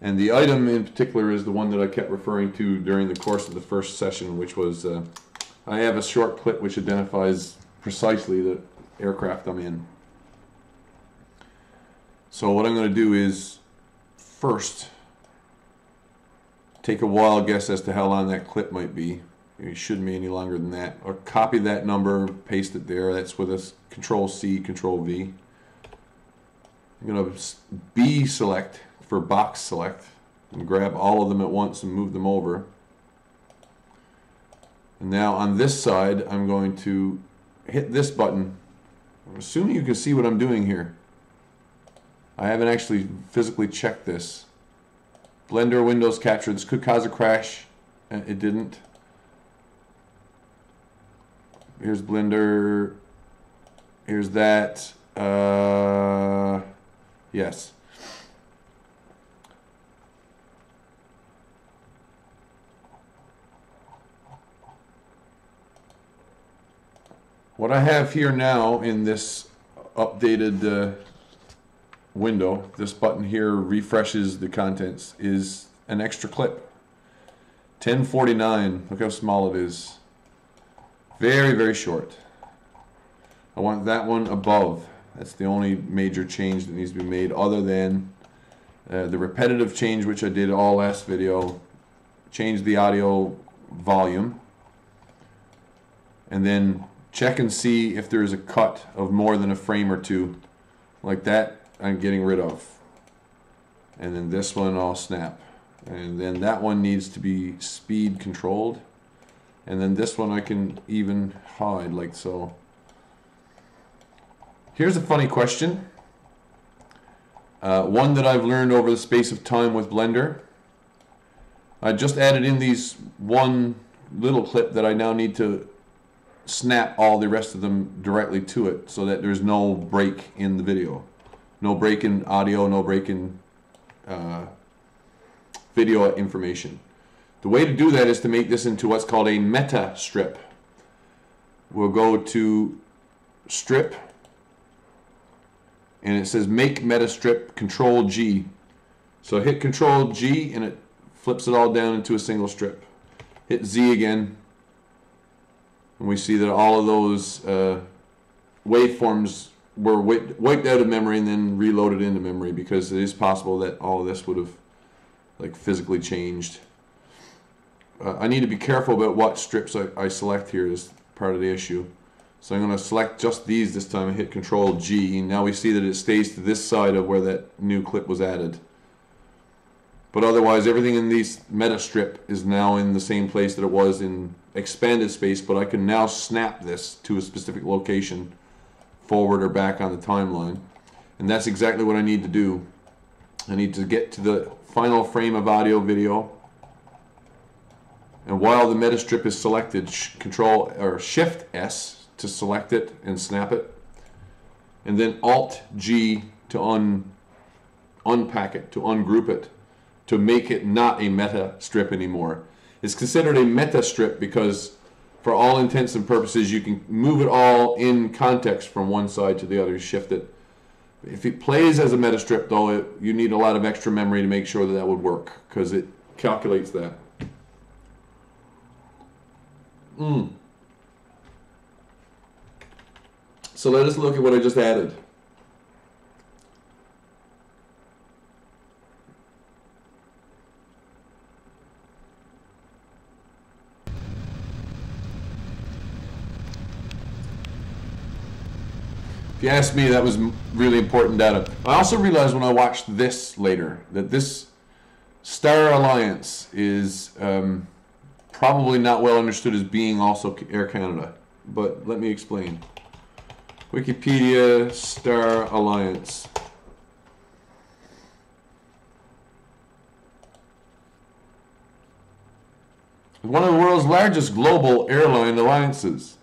And the item in particular is the one that I kept referring to during the course of the first session, which was I have a short clip which identifies precisely the aircraft I'm in. So what I'm going to do is first take a wild guess as to how long that clip might be. It shouldn't be any longer than that. Or copy that number, paste it there. That's with a Control-C, Control-V. I'm going to B select for box select and grab all of them at once and move them over. And now on this side, I'm going to hit this button. I'm assuming you can see what I'm doing here. I haven't actually physically checked this. Blender Windows Capture. This could cause a crash. It didn't. Here's Blender. Here's that. Yes. What I have here now in this updated window, this button here refreshes the contents, is an extra clip. 1049. Look how small it is. Very, very short. I want that one above. That's the only major change that needs to be made, other than the repetitive change, which I did all last video. Change the audio volume, and then check and see if there's a cut of more than a frame or two. Like that, I'm getting rid of. And then this one I'll snap. And then that one needs to be speed controlled. And then this one I can even hide like so. Here's a funny question. One that I've learned over the space of time with Blender. I just added in these one little clip that I now need to snap all the rest of them directly to it so that there's no break in the video. No break in audio, no break in video information. The way to do that is to make this into what's called a meta strip. We'll go to strip, and it says make meta strip, Control G. So hit Control G and it flips it all down into a single strip. Hit Z again, and we see that all of those waveforms were wiped out of memory and then reloaded into memory, because it is possible that all of this would have like physically changed. I need to be careful about what strips I select here as part of the issue. So I'm going to select just these this time and hit Control G. Now we see that it stays to this side of where that new clip was added. But otherwise everything in this meta strip is now in the same place that it was in expanded space, but I can now snap this to a specific location, forward or back on the timeline. And that's exactly what I need to do. I need to get to the final frame of audio video, and while the meta strip is selected, Control or Shift S to select it and snap it, and then Alt G to unpack it, to ungroup it, to make it not a meta strip anymore. It's considered a meta strip because for all intents and purposes you can move it all in context from one side to the other, shift it. If it plays as a meta strip though, you need a lot of extra memory to make sure that that would work, because it calculates that. So let us look at what I just added. If you ask me, that was really important data. I also realized when I watched this later that this Star Alliance is probably not well understood as being also Air Canada. But let me explain. Wikipedia Star Alliance. One of the world's largest global airline alliances.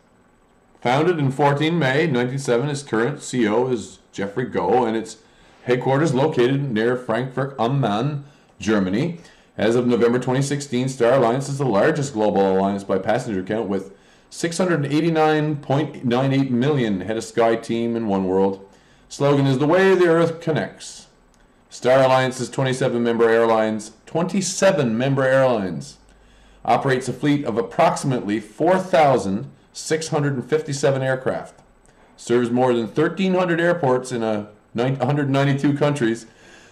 Founded in 14 May 1997, its current CEO is Jeffrey Goh, and its headquarters located near Frankfurt am Main, Germany. As of November 2016, Star Alliance is the largest global alliance by passenger count with 689.98 million head of SkyTeam in One World. Slogan is the way the Earth connects. Star Alliance's 27-member airlines, operates a fleet of approximately 4,657 aircraft, serves more than 1,300 airports in 192 countries.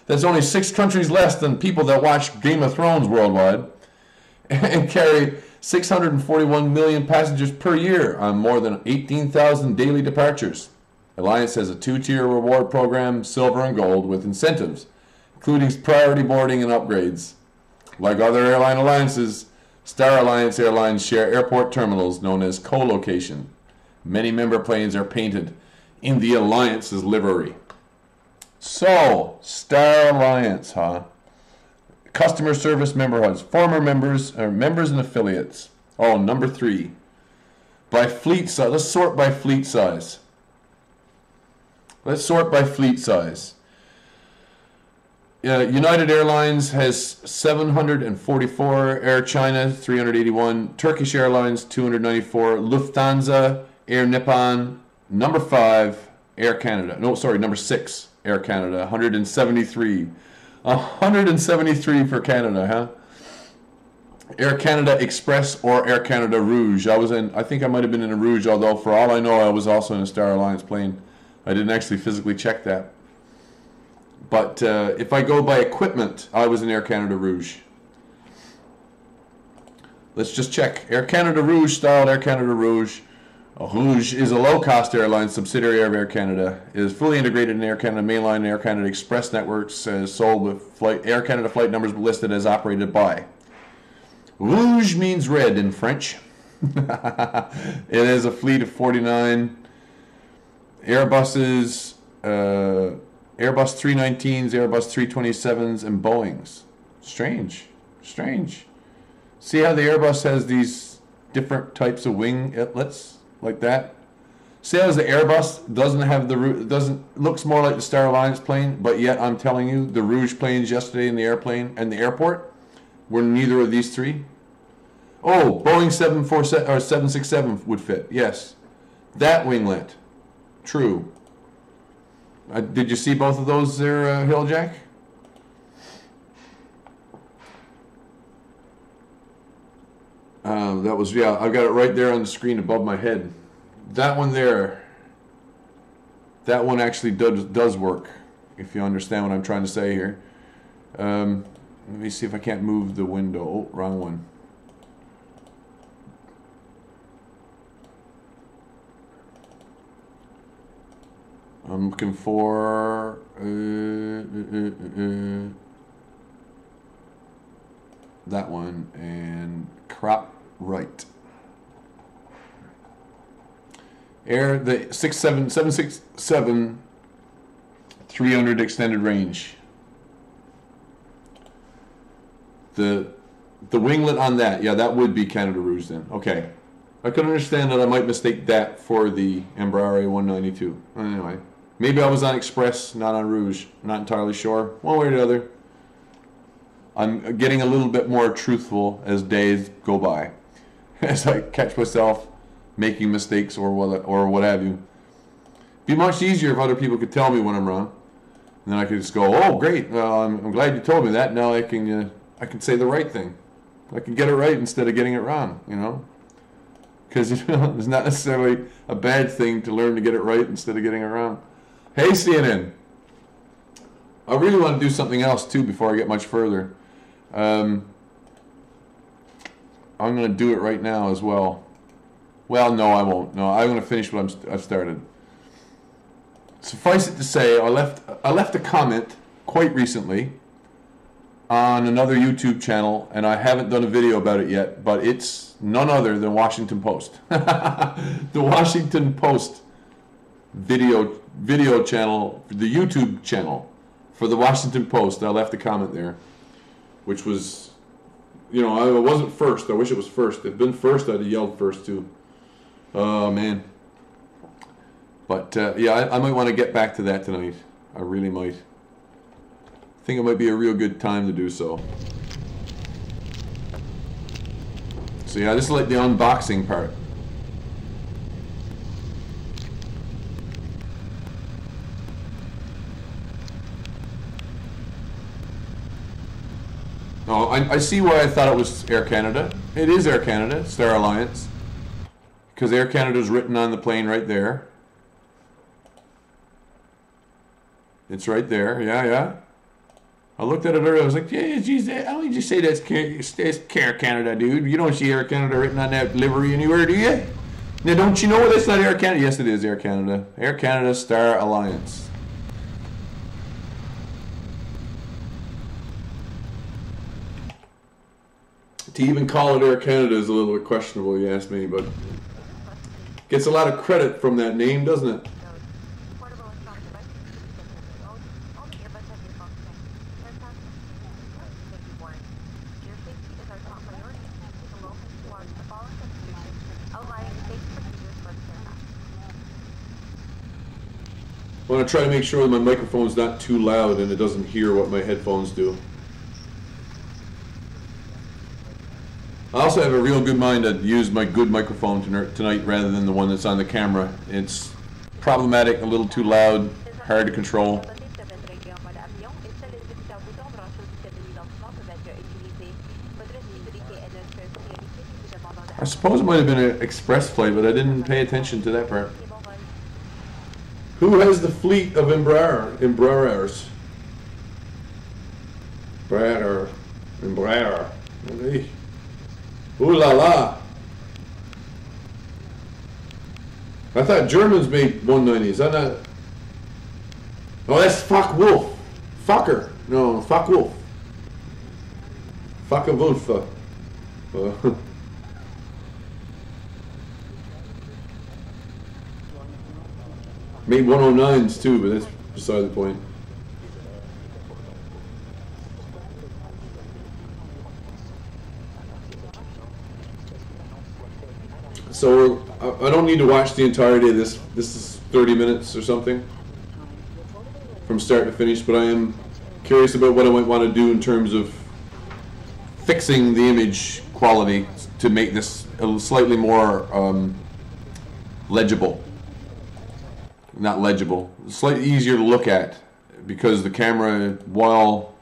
That's only 6 countries less than people that watch Game of Thrones worldwide, and carry 641 million passengers per year on more than 18,000 daily departures. Alliance has a 2-tier reward program, silver and gold, with incentives, including priority boarding and upgrades. Like other airline alliances, Star Alliance airlines share airport terminals known as co-location. Many member planes are painted in the Alliance's livery. So, Star Alliance, huh? Customer service member HUDs, former members, or members and affiliates. Oh, number 3. By fleet size. Let's sort by fleet size. United Airlines has 744, Air China 381, Turkish Airlines 294, Lufthansa, Air Nippon, number 5, Air Canada. No, sorry, number 6, Air Canada, 173. 173 for Canada, huh? Air Canada Express or Air Canada Rouge. I think I might have been in a Rouge, although for all I know I was also in a Star Alliance plane. I didn't actually physically check that. But if I go by equipment, I was in Air Canada Rouge. Let's just check. Air Canada Rouge styled Air Canada Rouge. Rouge is a low-cost airline subsidiary of Air Canada. It is fully integrated in Air Canada mainline and Air Canada Express networks, sold with Air Canada flight numbers listed as operated by. Rouge means red in French. It is a fleet of 49 Airbuses, Airbus 319s, Airbus 327s, and Boeings. Strange. See how the Airbus has these different types of wing inlets? Like that. See how the Airbus doesn't have looks more like the Star Alliance plane, but yet I'm telling you, the Rouge planes yesterday in the airplane and the airport were neither of these 3. Oh, Boeing 747 or 767 would fit. Yes, that winglet. True. Did you see both of those there, Hilljack? That was, yeah, I've got it right there on the screen above my head. That one there, that one actually does work, if you understand what I'm trying to say here. Let me see if I can't move the window. Oh, wrong one. I'm looking for that one and crop right. Air the 767 300 extended range. The winglet on that, yeah, that would be Canada Rouge then. Okay. I can understand that I might mistake that for the Embraer 192. Anyway, maybe I was on Express, not on Rouge. Not entirely sure. One way or the other. I'm getting a little bit more truthful as days go by, as I catch myself making mistakes or what have you. It'd be much easier if other people could tell me when I'm wrong, and then I could just go, "Oh, great! I'm glad you told me that. Now I can say the right thing. I can get it right instead of getting it wrong." You know, because it's not necessarily a bad thing to learn to get it right instead of getting it wrong. Hey, CNN. I really want to do something else too before I get much further. I'm going to do it right now as well. Well, no, I won't. No, I'm going to finish what I've started. Suffice it to say, I left a comment quite recently on another YouTube channel, and I haven't done a video about it yet, but it's none other than Washington Post. The Washington Post video channel, the YouTube channel for the Washington Post. I left a comment there, which was, you know, I wasn't first. I wish it was first. If it had been first, I'd have yelled first too. Oh, man. But, yeah, I might want to get back to that tonight. I really might. I think it might be a real good time to do so. So yeah, this is like the unboxing part. Oh, I see why I thought it was Air Canada. It is Air Canada, Star Alliance. Because Air Canada is written on the plane right there. It's right there, yeah. I looked at it earlier, I was like, yeah, geez, how would you say that's Air Canada, dude? You don't see Air Canada written on that livery anywhere, do you? Now, don't you know that's not Air Canada? Yes, it is Air Canada. Air Canada Star Alliance. To even call it Air Canada is a little bit questionable, you ask me, but gets a lot of credit from that name, doesn't it? I want to try to make sure that my microphone's not too loud and it doesn't hear what my headphones do. I also have a real good mind to use my good microphone tonight rather than the one that's on the camera. It's problematic, a little too loud, hard to control. I suppose it might have been an express flight, but I didn't pay attention to that part. Who has the fleet of Embraers? Embraer. Ooh la la. I thought Germans made 190s. I'm not. Oh, that's Fuck Wolf. Fucker. No, Fuck Wolf. Fuck a Wolf. Made 109s too, but that's beside the point. So I don't need to watch the entirety of this. This is 30 minutes or something from start to finish, but I am curious about what I might want to do in terms of fixing the image quality to make this a slightly more legible. Not legible, slightly easier to look at, because the camera, while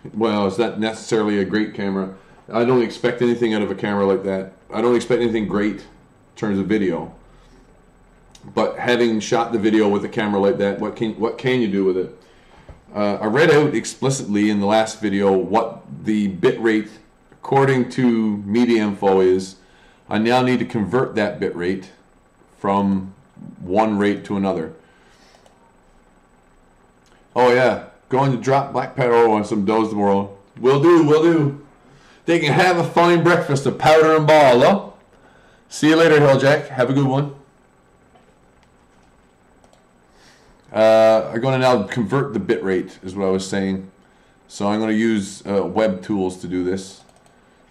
it's not necessarily a great camera, I don't expect anything out of a camera like that. I don't expect anything great in terms of video. But having shot the video with a camera like that, what can you do with it? I read out explicitly in the last video what the bit rate according to Media Info is. I now need to convert that bit rate from one rate to another. Oh yeah, going to drop black powder on some doughs tomorrow. Will do. They can have a fine breakfast of powder and ball, huh? See you later, Hilljack. Have a good one. I'm going to now convert the bit rate, is what I was saying. So I'm going to use web tools to do this.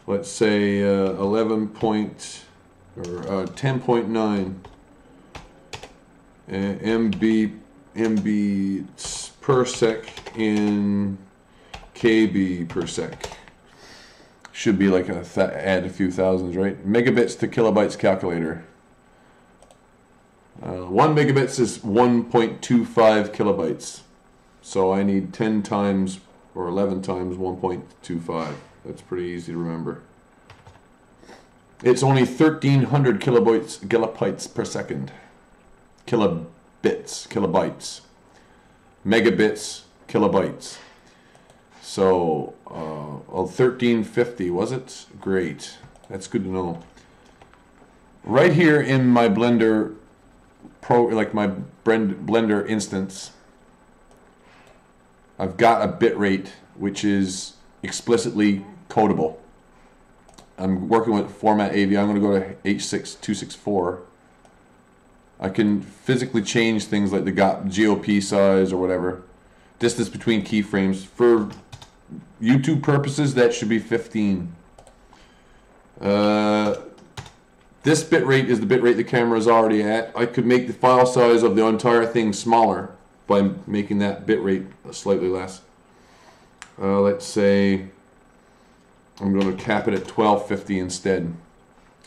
Let's say 10.9 MB per sec in KB per sec. Should be like add a few thousands, right? Megabits to kilobytes calculator. 1 megabits is 1.25 kilobytes. So I need 10 times or 11 times 1.25. That's pretty easy to remember. It's only 1,300 kilobytes per second. Kilobytes. Megabits, kilobytes. So, 1350, was it? Great. That's good to know. Right here in my Blender my Blender instance, I've got a bit rate which is explicitly codable. I'm working with format AV. I'm going to go to H6264. I can physically change things like the GOP size or whatever. Distance between keyframes. For YouTube purposes, that should be 15. This bitrate is the bitrate the camera is already at. I could make the file size of the entire thing smaller by making that bitrate slightly less. Let's say I'm going to cap it at 1250 instead.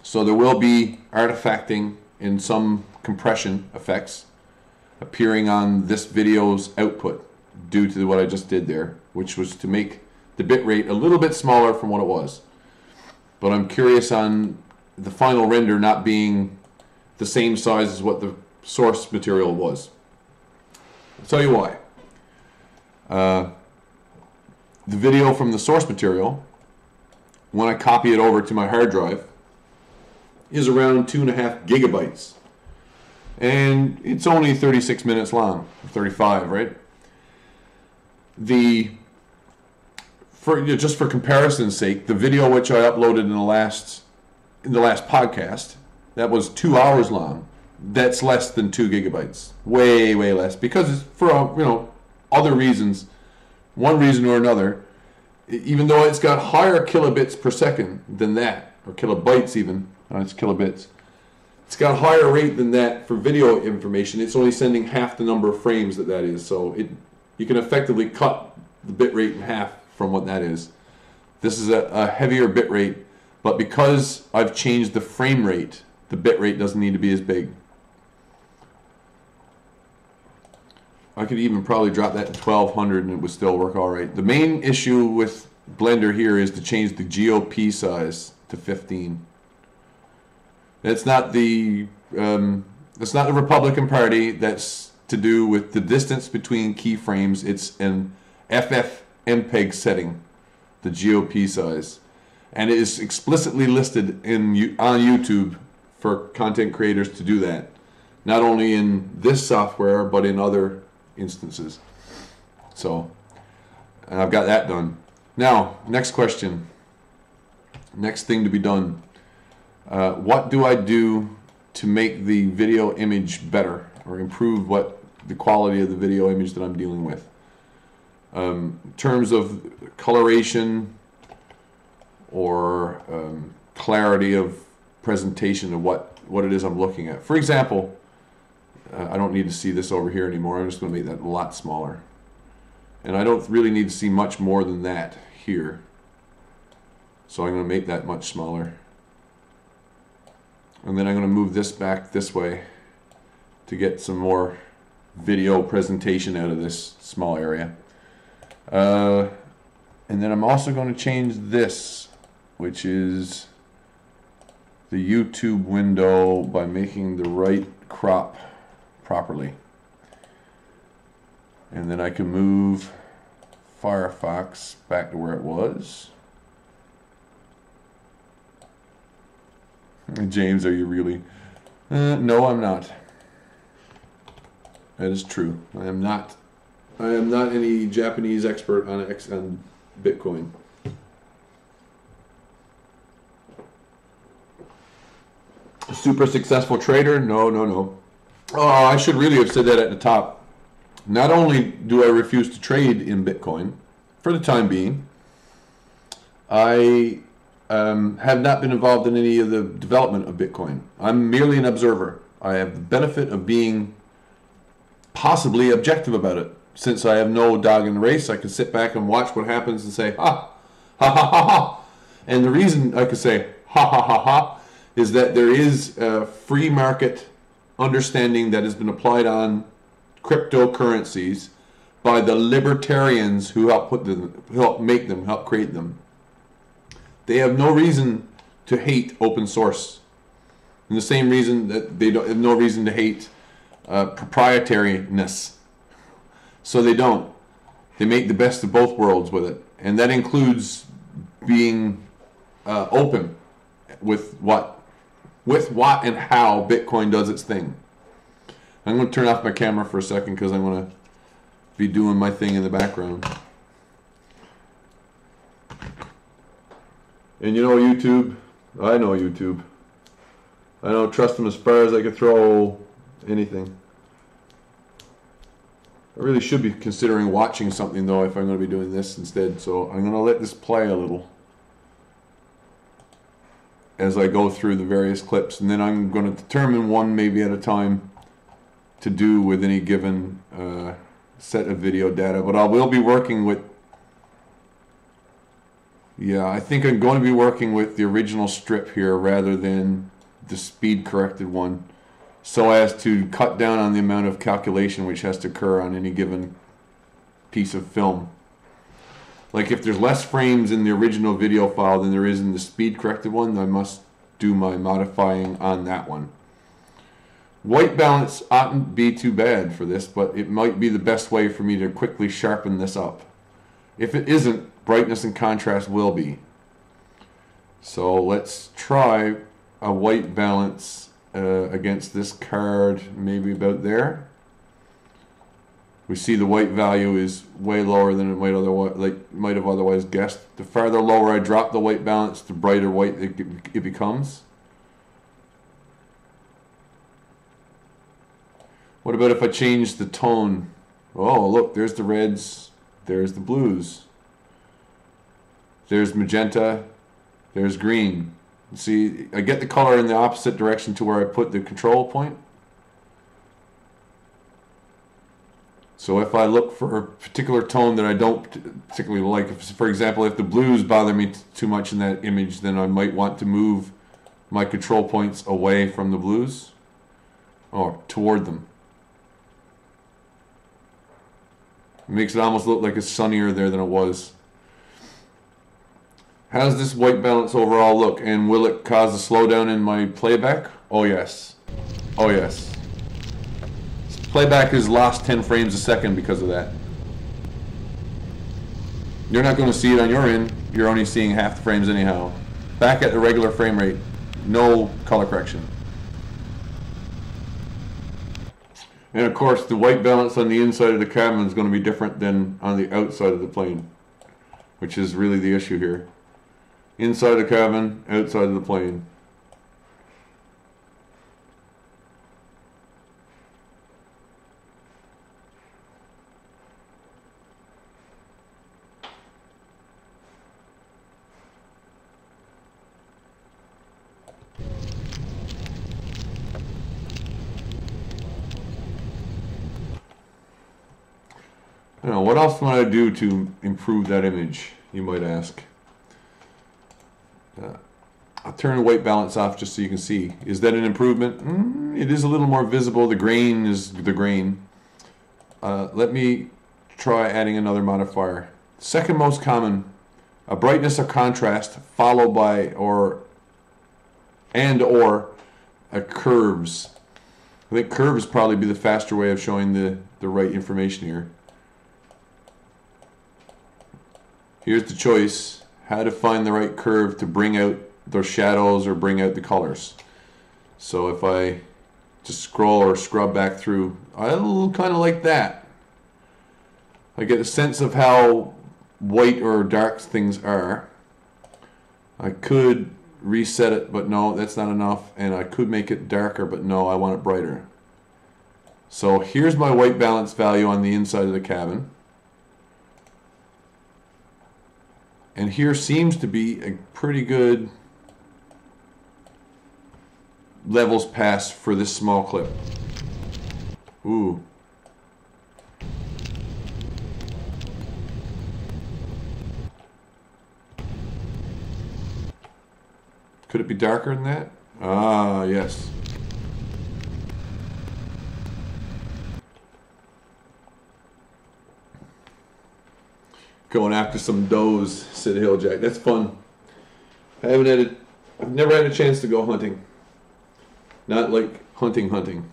So there will be artifacting and some compression effects appearing on this video's output due to what I just did there, which was to make the bit rate a little bit smaller from what it was. But I'm curious on the final render not being the same size as what the source material was. I'll tell you why. The video from the source material, when I copy it over to my hard drive, is around 2.5 gigabytes. And it's only 36 minutes long, 35, right? Just for comparison's sake, the video which I uploaded in the last podcast, that was 2 hours long. That's less than 2 gigabytes. Way, way less. Because it's for other reasons, one reason or another, even though it's got higher kilobits per second than that, or kilobytes even, it's kilobits. It's got a higher rate than that for video information. It's only sending half the number of frames that is. So you can effectively cut the bit rate in half from what that is. This is a heavier bit rate, but because I've changed the frame rate, the bit rate doesn't need to be as big. I could even probably drop that to 1200 and it would still work all right. The main issue with Blender here is to change the GOP size to 15. It's not the Republican Party that's to do with the distance between keyframes. It's an FFmpeg setting, the GOP size, and it is explicitly listed on YouTube for content creators to do that. Not only in this software, but in other instances. So, and I've got that done. Now, next question. Next thing to be done. What do I do to make the video image better or improve the quality of the video image that I'm dealing with? In terms of coloration or clarity of presentation of what it is I'm looking at. For example, I don't need to see this over here anymore. I'm just going to make that a lot smaller. And I don't really need to see much more than that here. So I'm going to make that much smaller. And then I'm going to move this back this way to get some more video presentation out of this small area. And then I'm also going to change this, which is the YouTube window, by making the right crop properly. And then I can move Firefox back to where it was. James, are you really? No, I'm not. That is true. I am not any Japanese expert on Bitcoin. Super successful trader? No. Oh, I should really have said that at the top. Not only do I refuse to trade in Bitcoin, for the time being, I have not been involved in any of the development of Bitcoin. I'm merely an observer. I have the benefit of being possibly objective about it. Since I have no dog in the race, I can sit back and watch what happens and say, ha, ha, ha, ha, ha. And the reason I can say, ha, ha, ha, ha, is that there is a free market understanding that has been applied on cryptocurrencies by the libertarians who help help create them. They have no reason to hate open source. And the same reason that they have no reason to hate proprietariness. So they don't. They make the best of both worlds with it. And that includes being open with what and how Bitcoin does its thing. I'm going to turn off my camera for a second because I'm going to be doing my thing in the background. And you know YouTube? I know YouTube. I don't trust them as far as I could throw anything. I really should be considering watching something though if I'm going to be doing this instead. So I'm going to let this play a little as I go through the various clips. And then I'm going to determine one maybe at a time to do with any given set of video data. But I will be working with Yeah, I think I'm going to be working with the original strip here rather than the speed corrected one, so as to cut down on the amount of calculation which has to occur on any given piece of film. Like if there's less frames in the original video file than there is in the speed corrected one, I must do my modifying on that one. White balance oughtn't be too bad for this, but it might be the best way for me to quickly sharpen this up. If it isn't, brightness and contrast will be. So let's try a white balance against this card, maybe about there. We see the white value is way lower than it might have otherwise guessed. The farther lower I drop the white balance, the brighter white it becomes. What about if I change the tone? Oh, look, there's the reds, there's the blues. There's magenta, there's green. See, I get the color in the opposite direction to where I put the control point. So if I look for a particular tone that I don't particularly like, if, for example, if the blues bother me too much in that image, then I might want to move my control points away from the blues or toward them. It makes it almost look like it's sunnier there than it was. How does this white balance overall look, and will it cause a slowdown in my playback? Oh yes. Oh yes. Playback has lost 10 frames a second because of that. You're not going to see it on your end. You're only seeing half the frames anyhow. Back at the regular frame rate. No color correction. And of course the white balance on the inside of the cabin is going to be different than on the outside of the plane, which is really the issue here. Inside the cabin, outside of the plane. Now, what else might I do to improve that image, you might ask? I'll turn the white balance off just so you can see. Is that an improvement? It is a little more visible. The grain is the grain. Let me try adding another modifier. Second most common, a brightness or contrast followed by or a curves. I think curves probably be the faster way of showing the right information here. Here's the choice, how to find the right curve to bring out those shadows or bring out the colors. So if I just scroll or scrub back through, I'll kind of like that. I get a sense of how white or dark things are. I could reset it, but no, that's not enough. And I could make it darker, but no, I want it brighter. So here's my white balance value on the inside of the cabin. And here seems to be a pretty good levels pass for this small clip. Ooh. Could it be darker than that? Ah, yes. Going after some does, said Hilljack. That's fun. I've never had a chance to go hunting. Not like hunting.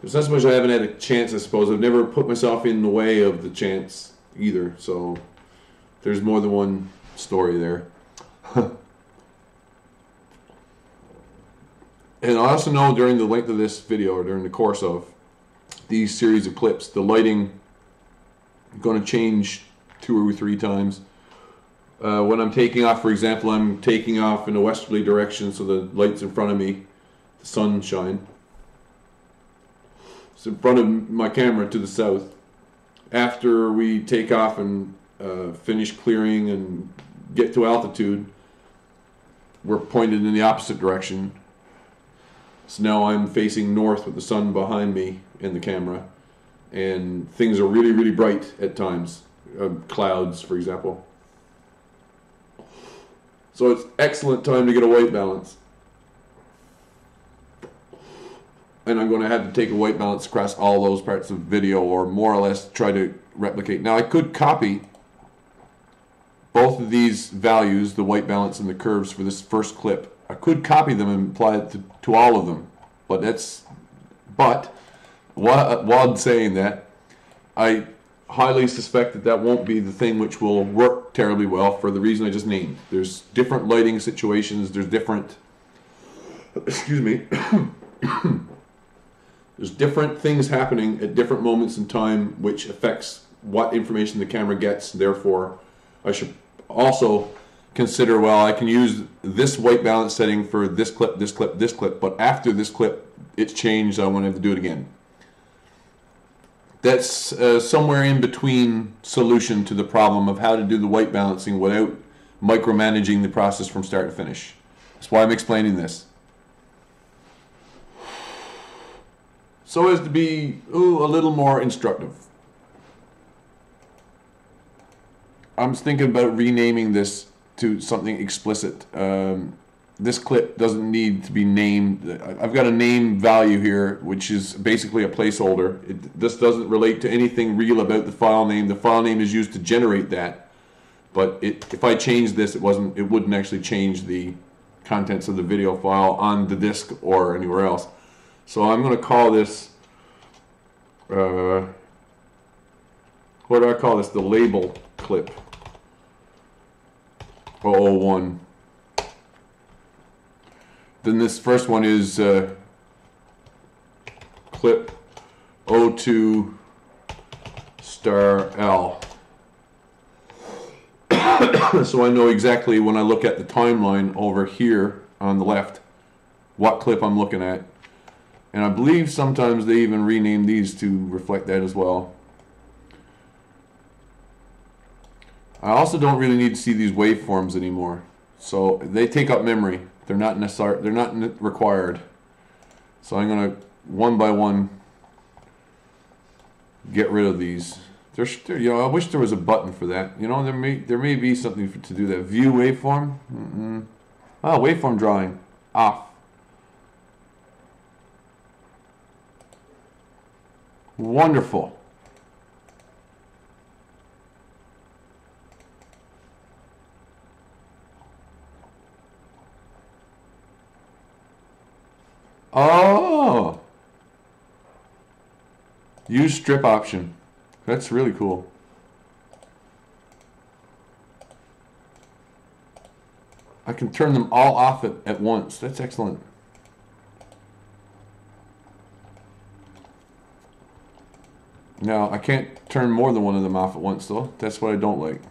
It's not so much I haven't had a chance, I suppose. I've never put myself in the way of the chance either. So there's more than one story there. And I also know during the length of this video, or during the course of these series of clips, the lighting is going to change 2 or 3 times. When I'm taking off, for example, I'm taking off in a westerly direction, so the light's in front of me, the sunshine. It's in front of my camera to the south. After we take off and finish clearing and get to altitude, we're pointed in the opposite direction. So now I'm facing north with the sun behind me in the camera, and things are really, really bright at times. Clouds, for example. So it's excellent time to get a white balance. And I'm going to have to take a white balance across all those parts of video, or more or less try to replicate. Now I could copy both of these values, the white balance and the curves for this first clip. I could copy them and apply it to all of them. But while I'm saying that, I highly suspect that won't be the thing which will work terribly well for the reason I just named. There's different lighting situations, there's different, excuse me, there's different things happening at different moments in time which affects what information the camera gets. Therefore, I should also consider, well, I can use this white balance setting for this clip, this clip, this clip, but after this clip, it's changed, I won't have to do it again. That's somewhere in between solution to the problem of how to do the white balancing without micromanaging the process from start to finish. That's why I'm explaining this. So as to be a little more instructive. I'm thinking about renaming this to something explicit. This clip doesn't need to be named. I've got a name value here, which is basically a placeholder. This doesn't relate to anything real about the file name. The file name is used to generate that. But if I change this, it wouldn't actually change the contents of the video file on the disk or anywhere else. So I'm going to call this, what do I call this? The label clip 001. Then this first one is clip 02 star L. So I know exactly when I look at the timeline over here on the left what clip I'm looking at. And I believe sometimes they even rename these to reflect that as well. I also don't really need to see these waveforms anymore. So they take up memory. They're not necessary. They're not required. So I'm going to one by one get rid of these. I wish there was a button for that. There may be something to do that. View waveform. Oh, waveform drawing off. Wonderful. Oh, use strip option. That's really cool. I can turn them all off at once. That's excellent. Now, I can't turn more than one of them off at once, though. That's what I don't like.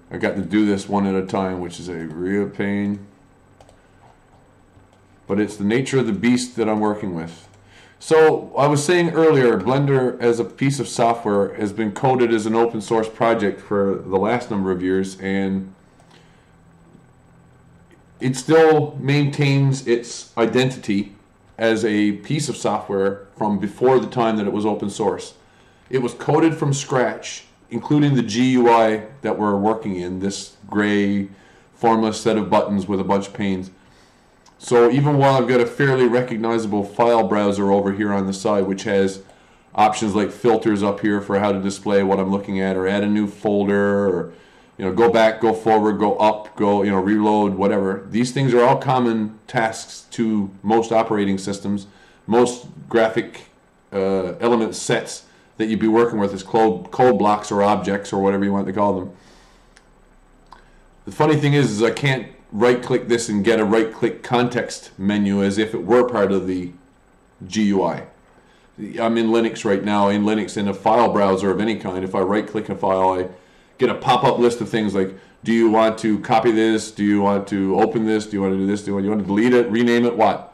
I got to do this one at a time, which is a real pain. But it's the nature of the beast that I'm working with. So I was saying earlier, Blender as a piece of software has been coded as an open source project for the last number of years, and it still maintains its identity as a piece of software from before the time that it was open source. It was coded from scratch, including the GUI that we're working in, this gray formless set of buttons with a bunch of panes. So even while I've got a fairly recognizable file browser over here on the side, which has options like filters up here for how to display what I'm looking at, or add a new folder, or go back, go forward, go up, go reload, whatever. These things are all common tasks to most operating systems, most graphic element sets that you'd be working with as code blocks or objects or whatever you want to call them. The funny thing is I can't right-click this and get a right-click context menu as if it were part of the GUI. I'm in Linux right now. In Linux, in a file browser of any kind, if I right-click a file, I get a pop-up list of things like, do you want to copy this? Do you want to open this? Do you want to do this? Do you want to delete it? Rename it? What?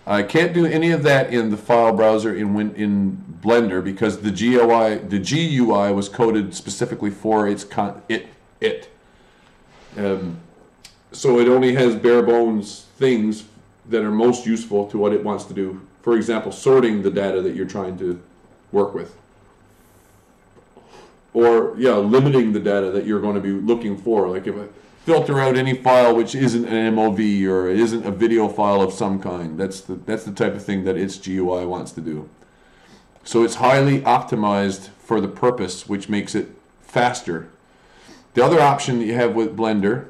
I can't do any of that in the file browser in Blender because the GUI was coded specifically for its so it only has bare bones things that are most useful to what it wants to do. For example, sorting the data that you're trying to work with. Or, limiting the data that you're going to be looking for. Like if filter out any file which isn't an MOV or isn't a video file of some kind. That's the type of thing that its GUI wants to do. So it's highly optimized for the purpose, which makes it faster. The other option that you have with Blender,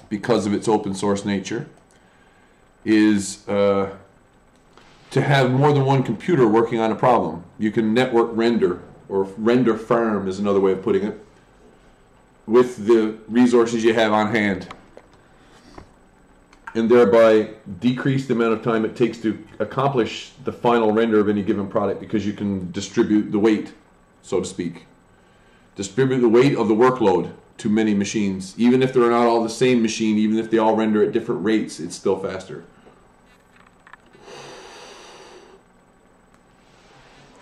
because of its open source nature, is to have more than one computer working on a problem. You can network render, or render farm is another way of putting it, with the resources you have on hand, and thereby decrease the amount of time it takes to accomplish the final render of any given product, because you can distribute the weight, so to speak. Distribute the weight of the workload to many machines. Even if they're not all the same machine, even if they all render at different rates, it's still faster.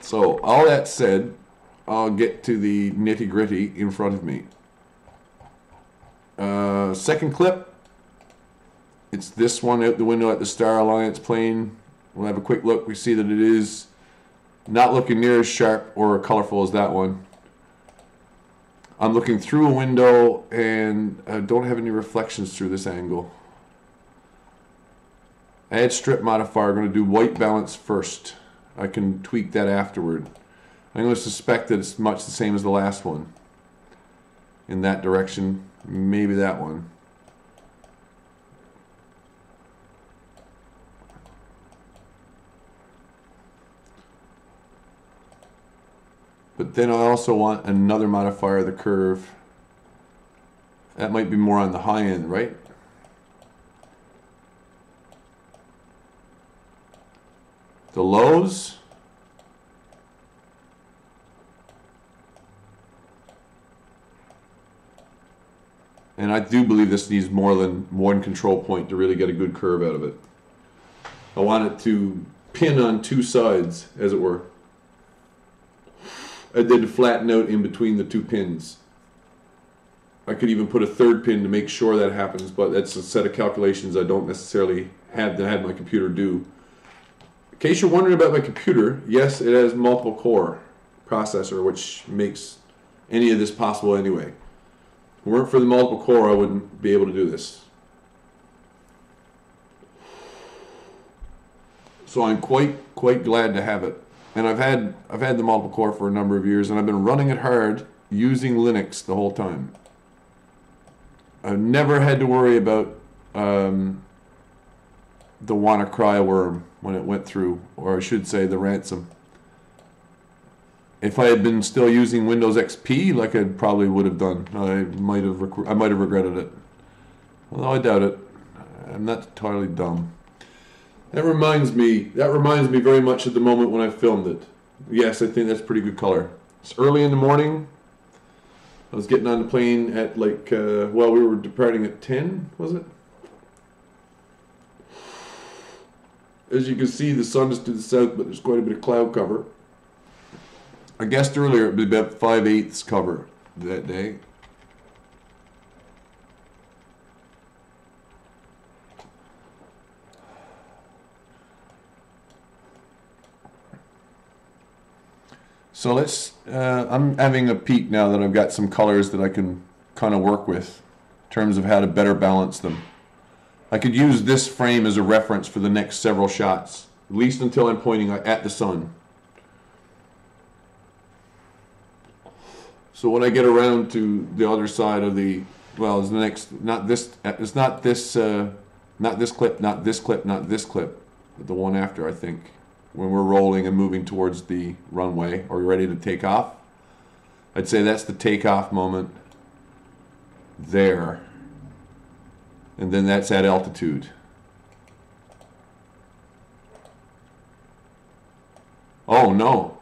So all that said, I'll get to the nitty-gritty in front of me. Second clip, it's this one out the window at the Star Alliance plane. We'll have a quick look. We see that it is not looking near as sharp or colorful as that one. I'm looking through a window and I don't have any reflections through this angle. Add strip modifier, going to do white balance first. I can tweak that afterward. I'm going to suspect that it's much the same as the last one. In that direction, maybe that one. But then I also want another modifier, the curve. That might be more on the high end, right? The lows. And I do believe this needs more than one control point to really get a good curve out of it. I want it to pin on two sides, as it were. I did flatten out in between the two pins. I could even put a third pin to make sure that happens, but that's a set of calculations I don't necessarily have my computer do. In case you're wondering about my computer, yes, it has multiple core processor, which makes any of this possible anyway. If it weren't for the multiple core, I wouldn't be able to do this. So I'm quite glad to have it. And I've had the multiple core for a number of years, and I've been running it hard using Linux the whole time. I've never had to worry about the WannaCry worm when it went through, or I should say the ransom. If I had been still using Windows XP, like I probably would have done, I might have regretted it. Although I doubt it. I'm not entirely dumb. That reminds me very much of the moment when I filmed it. Yes, I think that's pretty good color. It's early in the morning. I was getting on the plane at like, well, we were departing at 10, was it? As you can see, the sun is to the south, but there's quite a bit of cloud cover. I guessed earlier it would be about 5/8 cover that day. So let's, I'm having a peek now that I've got some colors that I can kind of work with in terms of how to better balance them. I could use this frame as a reference for the next several shots, at least until I'm pointing at the sun. So when I get around to the other side of the, well, it's the next, not this clip, not this clip, but the one after, I think. When we're rolling and moving towards the runway or ready to take off. I'd say that's the takeoff moment there. And then that's at altitude. Oh no.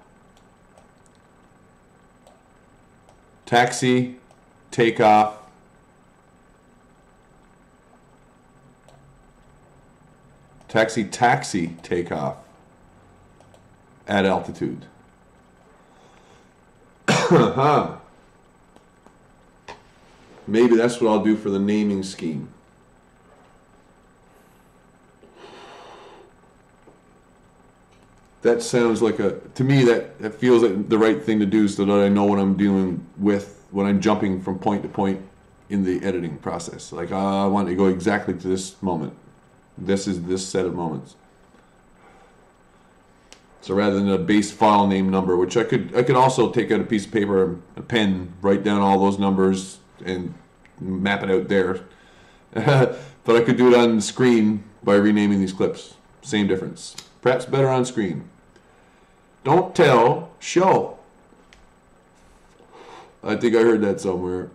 Taxi, takeoff. Taxi, takeoff. At altitude. Maybe that's what I'll do for the naming scheme. That sounds like to me that feels like the right thing to do so that I know what I'm dealing with when I'm jumping from point to point in the editing process. Like, I want to go exactly to this moment. This is this set of moments. So rather than a base file name number, which I could also take out a piece of paper and a pen, write down all those numbers and map it out there. But I could do it on the screen by renaming these clips. Same difference. Perhaps better on screen. Don't tell, show. I think I heard that somewhere.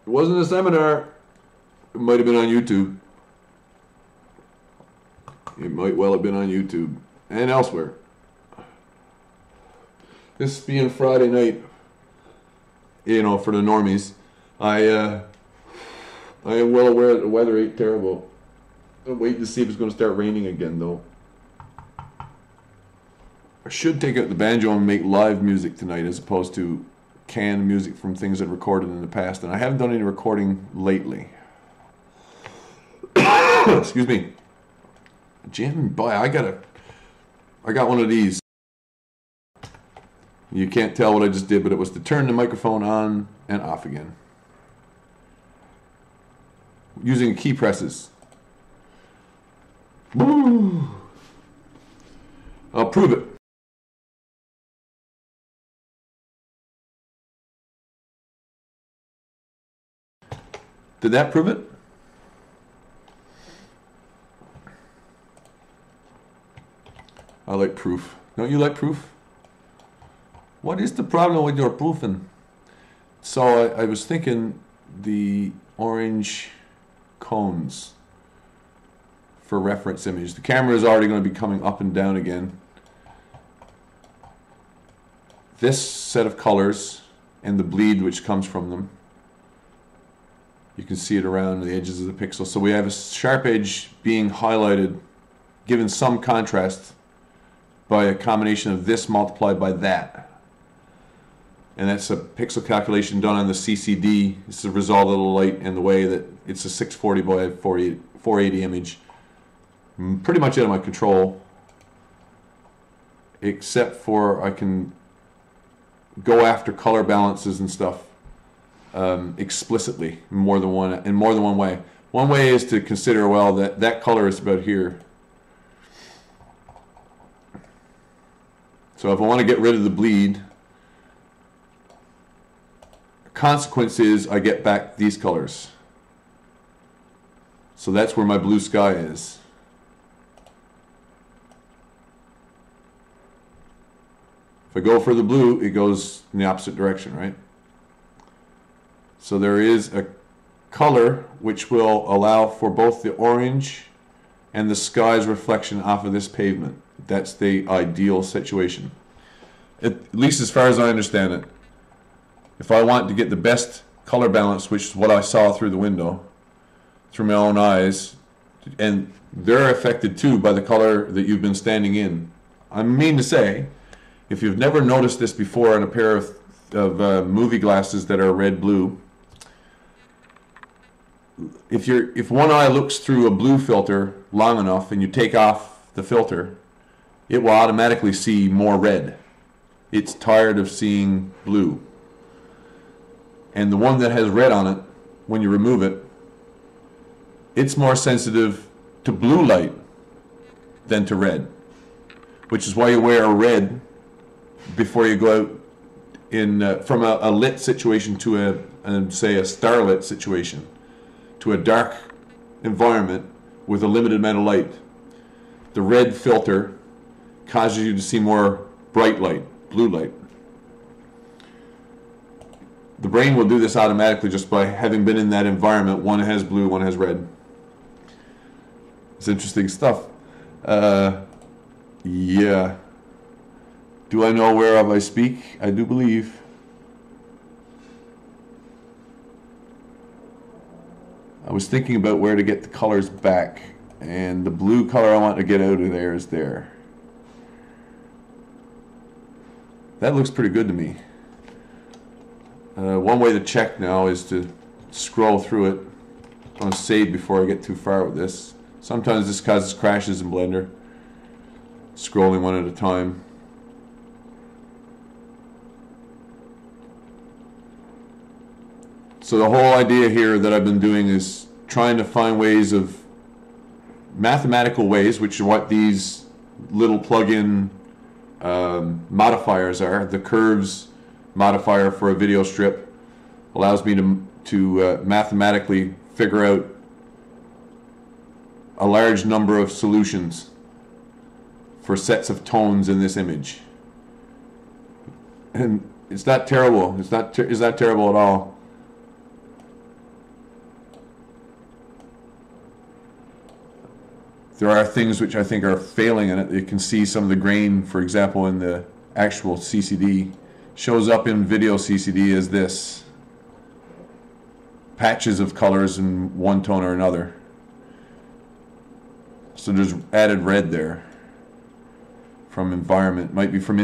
It wasn't a seminar. It might have been on YouTube. It might well have been on YouTube and elsewhere. This being Friday night, you know, for the normies, I am well aware that the weather ain't terrible. I'm waiting to see if it's going to start raining again, though. I should take out the banjo and make live music tonight as opposed to canned music from things I've recorded in the past, and I haven't done any recording lately. Excuse me. Jim, boy, I got one of these. You can't tell what I just did, but it was to turn the microphone on and off again. Using key presses. Woo! I'll prove it. Did that prove it? I like proof. Don't you like proof? What is the problem with your proofing? So I was thinking the orange cones for reference image. The camera is already going to be coming up and down again. This set of colors and the bleed which comes from them, you can see it around the edges of the pixel. So we have a sharp edge being highlighted, given some contrast by a combination of this multiplied by that. And that's a pixel calculation done on the CCD. It's the result of the light and the way that it's a 640 by 480 image. Pretty much out of my control, except for I can go after color balances and stuff explicitly in more than one way. One way is to consider, well, that color is about here. So if I want to get rid of the bleed, consequence is I get back these colors. So that's where my blue sky is. If I go for the blue, it goes in the opposite direction, right? So there is a color which will allow for both the orange and the sky's reflection off of this pavement. That's the ideal situation. At least as far as I understand it. If I want to get the best color balance, which is what I saw through the window, through my own eyes, and they're affected too by the color that you've been standing in. I mean to say, if you've never noticed this before on a pair of movie glasses that are red-blue, if one eye looks through a blue filter long enough and you take off the filter, it will automatically see more red. It's tired of seeing blue. And the one that has red on it, when you remove it, it's more sensitive to blue light than to red, which is why you wear a red before you go out in from a lit situation to say a starlit situation, to a dark environment with a limited amount of light. The red filter causes you to see more bright light, blue light. The brain will do this automatically just by having been in that environment. One has blue, one has red. It's interesting stuff. Yeah. Do I know whereof I speak? I do believe. I was thinking about where to get the colors back, and the blue color I want to get out of there is there. That looks pretty good to me. One way to check now is to scroll through it. I'm going to save before I get too far with this. Sometimes this causes crashes in Blender. Scrolling one at a time. So the whole idea here that I've been doing is trying to find ways of mathematical ways, which are what these little plug-in modifiers are. The curves modifier for a video strip allows me to mathematically figure out a large number of solutions for sets of tones in this image. And it's not terrible. It's not terrible at all. There are things which I think are failing in it. You can see some of the grain, for example, in the actual CCD. Shows up in video CCD as this. Patches of colors in one tone or another. So there's added red there from environment. Might be from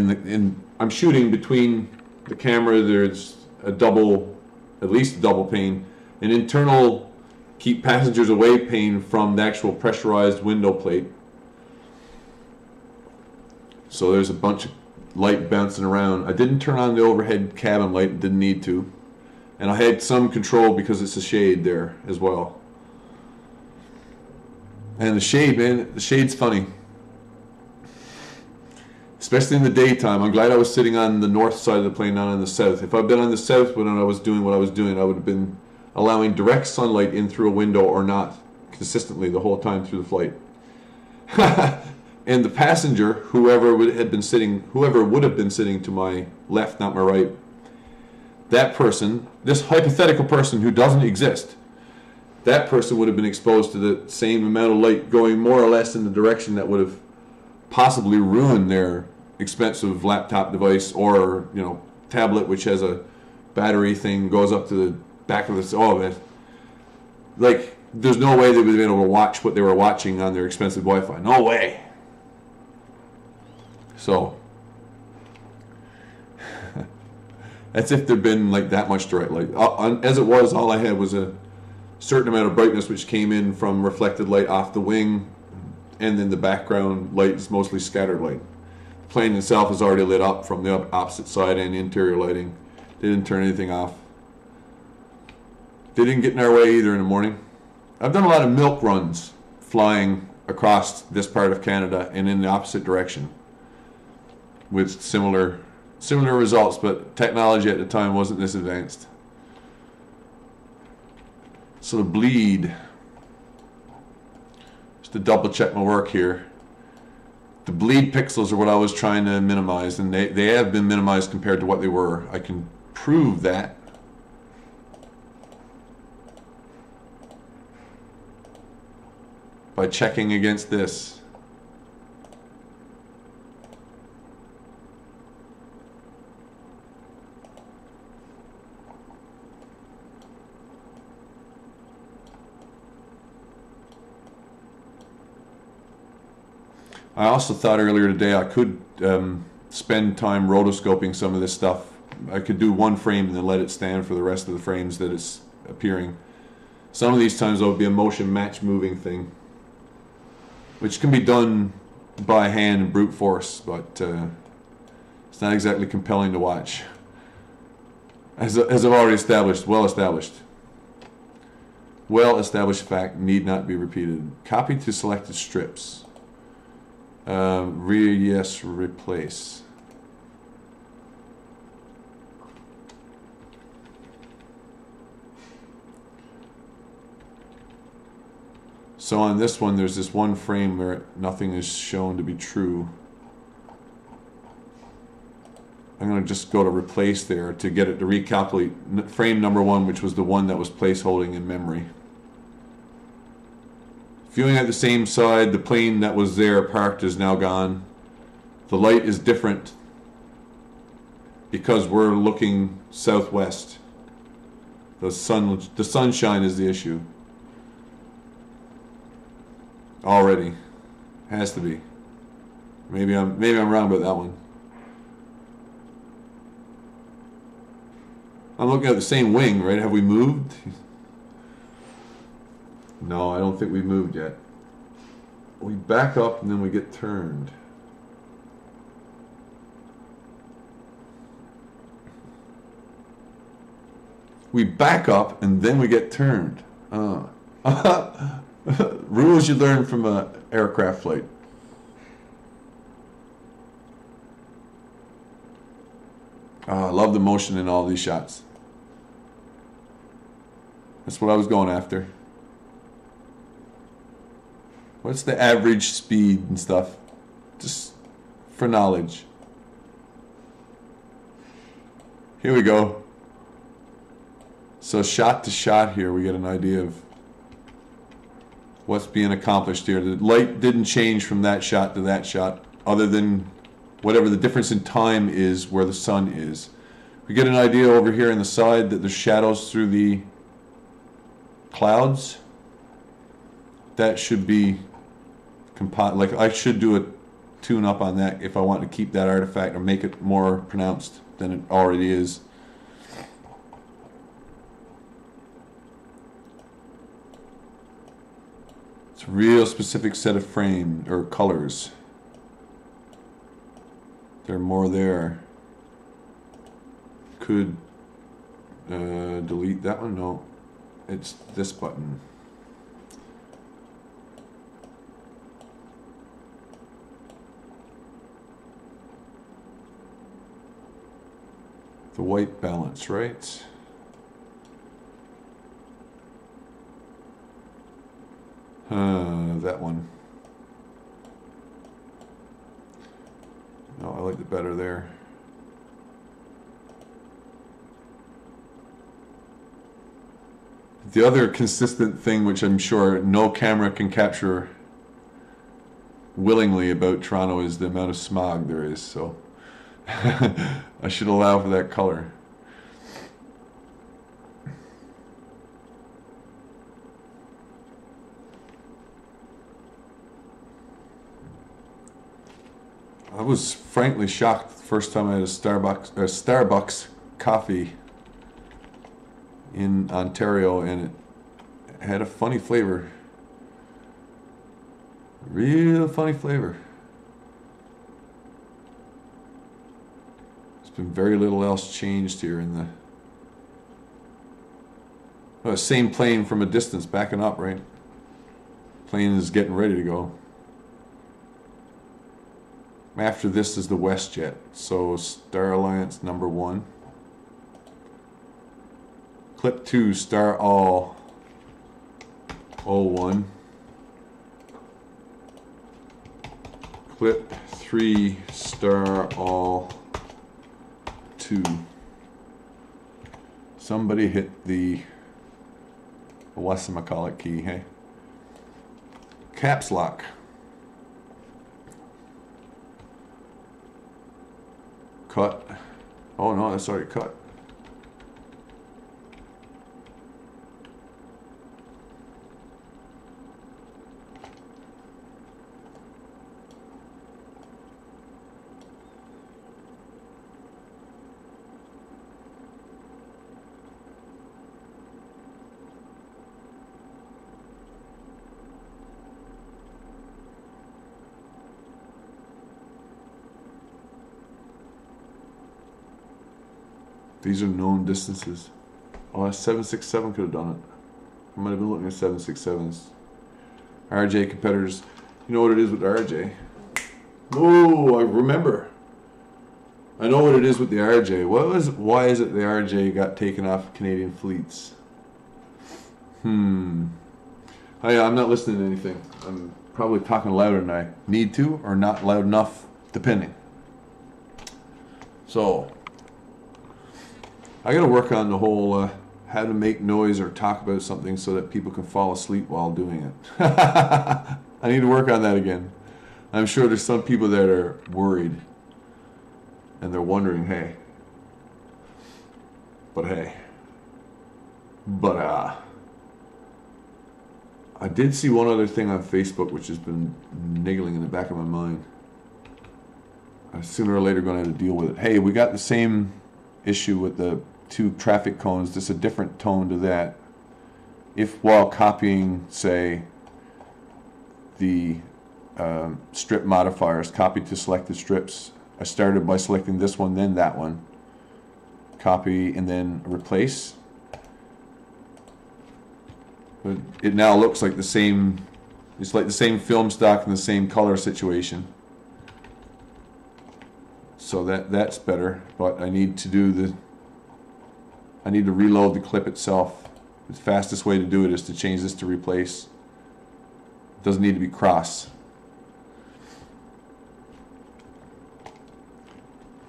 I'm shooting between the camera. There's a at least a double pane, an internal keep passengers away pane from the actual pressurized window plate. So there's a bunch of light bouncing around. I didn't turn on the overhead cabin light, didn't need to. And I had some control because it's a shade there as well. And the shade, man, the shade's funny. Especially in the daytime. I'm glad I was sitting on the north side of the plane, not on the south. If I'd been on the south when I was doing what I was doing, I would have been allowing direct sunlight in through a window or not consistently the whole time through the flight. And the passenger, whoever would have been sitting to my left, not my right, that person, this hypothetical person who doesn't exist, that person would have been exposed to the same amount of light going more or less in the direction that would have possibly ruined their expensive laptop device or, you know, tablet, which has a battery thing, goes up to the back of the, oh man, like there's no way they would have been able to watch what they were watching on their expensive Wi-Fi. No way. So that's if there'd been like that much direct light. As it was, all I had was a certain amount of brightness which came in from reflected light off the wing, and then the background light is mostly scattered light. The plane itself is already lit up from the opposite side and interior lighting. They didn't turn anything off. They didn't get in our way either in the morning. I've done a lot of milk runs flying across this part of Canada and in the opposite direction with similar results, but technology at the time wasn't this advanced. So the bleed, just to double check my work here, the bleed pixels are what I was trying to minimize, and they have been minimized compared to what they were. I can prove that by checking against this. I also thought earlier today I could spend time rotoscoping some of this stuff. I could do one frame and then let it stand for the rest of the frames that it's appearing. Some of these times there would be a motion match moving thing, which can be done by hand and brute force, but it's not exactly compelling to watch. As I've already established, well established fact need not be repeated. Copy to selected strips. Yes, replace. So on this one, there's this one frame where nothing is shown to be true. I'm going to just go to replace there to get it to recalculate frame number 1, which was the one that was placeholding in memory. Viewing at the same side, the plane that was there parked is now gone. The light is different because we're looking southwest. The sunshine is the issue. Already. Has to be. Maybe I'm wrong about that one. I'm looking at the same wing, right? Have we moved? No, I don't think we moved yet. We back up and then we get turned. We back up and then we get turned. Rules you learn from an aircraft flight. I love the motion in all these shots. That's what I was going after. What's the average speed and stuff? Just for knowledge. Here we go. So shot to shot here, we get an idea of what's being accomplished here. The light didn't change from that shot to that shot, other than whatever the difference in time is where the sun is. We get an idea over here in the side that there's shadows through the clouds. That should be like I should do a tune up on that if I want to keep that artifact or make it more pronounced than it already is. It's a real specific set of frame or colors. There are more there. Could delete that one? No, it's this button. The white balance, right? That one. No, I like it better there. The other consistent thing, which I'm sure no camera can capture willingly about Toronto, is the amount of smog there is. So I should allow for that color. I was frankly shocked the first time I had a Starbucks coffee in Ontario, and it had a funny flavor. Real funny flavor. There's been very little else changed here in the same plane from a distance backing up, right? Plane is getting ready to go. After this is the WestJet, so Star Alliance number 1. Clip 2, Star All 01. Clip 3, Star All 2. Somebody hit the whatchamacallit key, hey? Caps lock. Cut. Oh no, that's already cut. These are known distances. Oh, a 767 could have done it. I might have been looking at 767s. RJ competitors. You know what it is with RJ? Oh, I remember. I know what it is with the RJ. Why is it the RJ got taken off Canadian fleets? I'm not listening to anything. I'm probably talking louder than I need to, or not loud enough, depending. So I got to work on the whole how to make noise or talk about something so that people can fall asleep while doing it. I need to work on that again. I'm sure there's some people that are worried and they're wondering, hey, I did see one other thing on Facebook which has been niggling in the back of my mind. I'm sooner or later going to have to deal with it. Hey, we got the same issue with the 2 traffic cones. There's a different tone to that. If while copying, say, the strip modifiers, copy to selected strips, I started by selecting this one, then that one, copy, and then replace. But it now looks like the same, it's like the same film stock and the same color situation. So that's better, but I need to reload the clip itself. The fastest way to do it is to change this to replace. It doesn't need to be cross.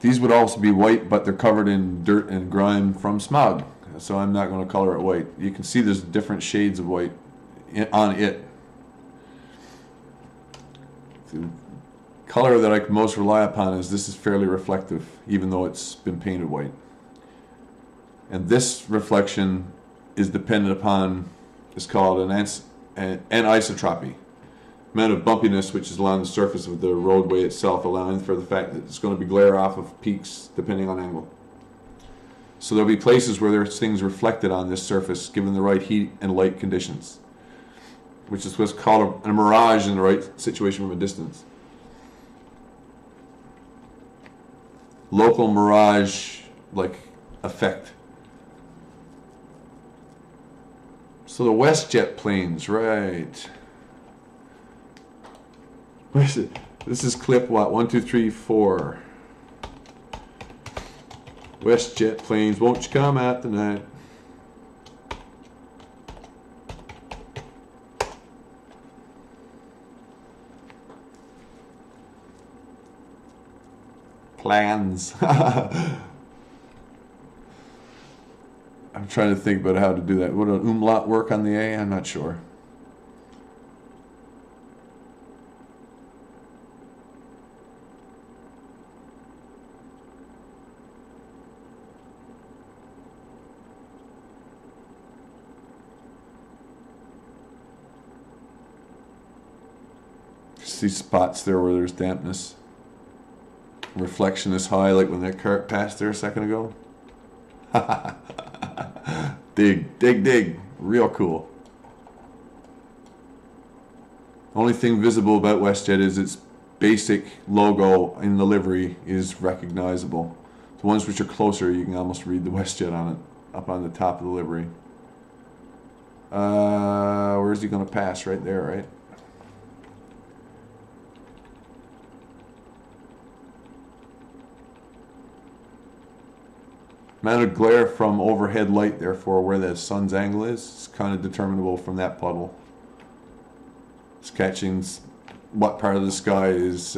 These would also be white, but they're covered in dirt and grime from smog, so I'm not going to color it white. You can see there's different shades of white on it. The color that I can most rely upon is this is fairly reflective, even though it's been painted white. And this reflection is dependent upon, it's called an anisotropy. Amount of bumpiness which is along the surface of the roadway itself, allowing for the fact that it's going to be glare off of peaks depending on angle. So there'll be places where there's things reflected on this surface given the right heat and light conditions, which is what's called a mirage in the right situation from a distance. Local mirage like effect. So the WestJet planes, right. Where's it? This is clip what? 1, 2, 3, 4. WestJet planes, won't you come out tonight? Plans. I'm trying to think about how to do that. Would an umlaut work on the A? I'm not sure. See spots there where there's dampness. Reflection is high, like when that cart passed there a second ago. Dig, dig, dig. Real cool. Only thing visible about WestJet is its basic logo in the livery is recognizable. The ones which are closer, you can almost read the WestJet on it, up on the top of the livery. Where's he going to pass? Right there, right? Amount of glare from overhead light, therefore, where the sun's angle is kind of determinable from that puddle. It's catching what part of the sky is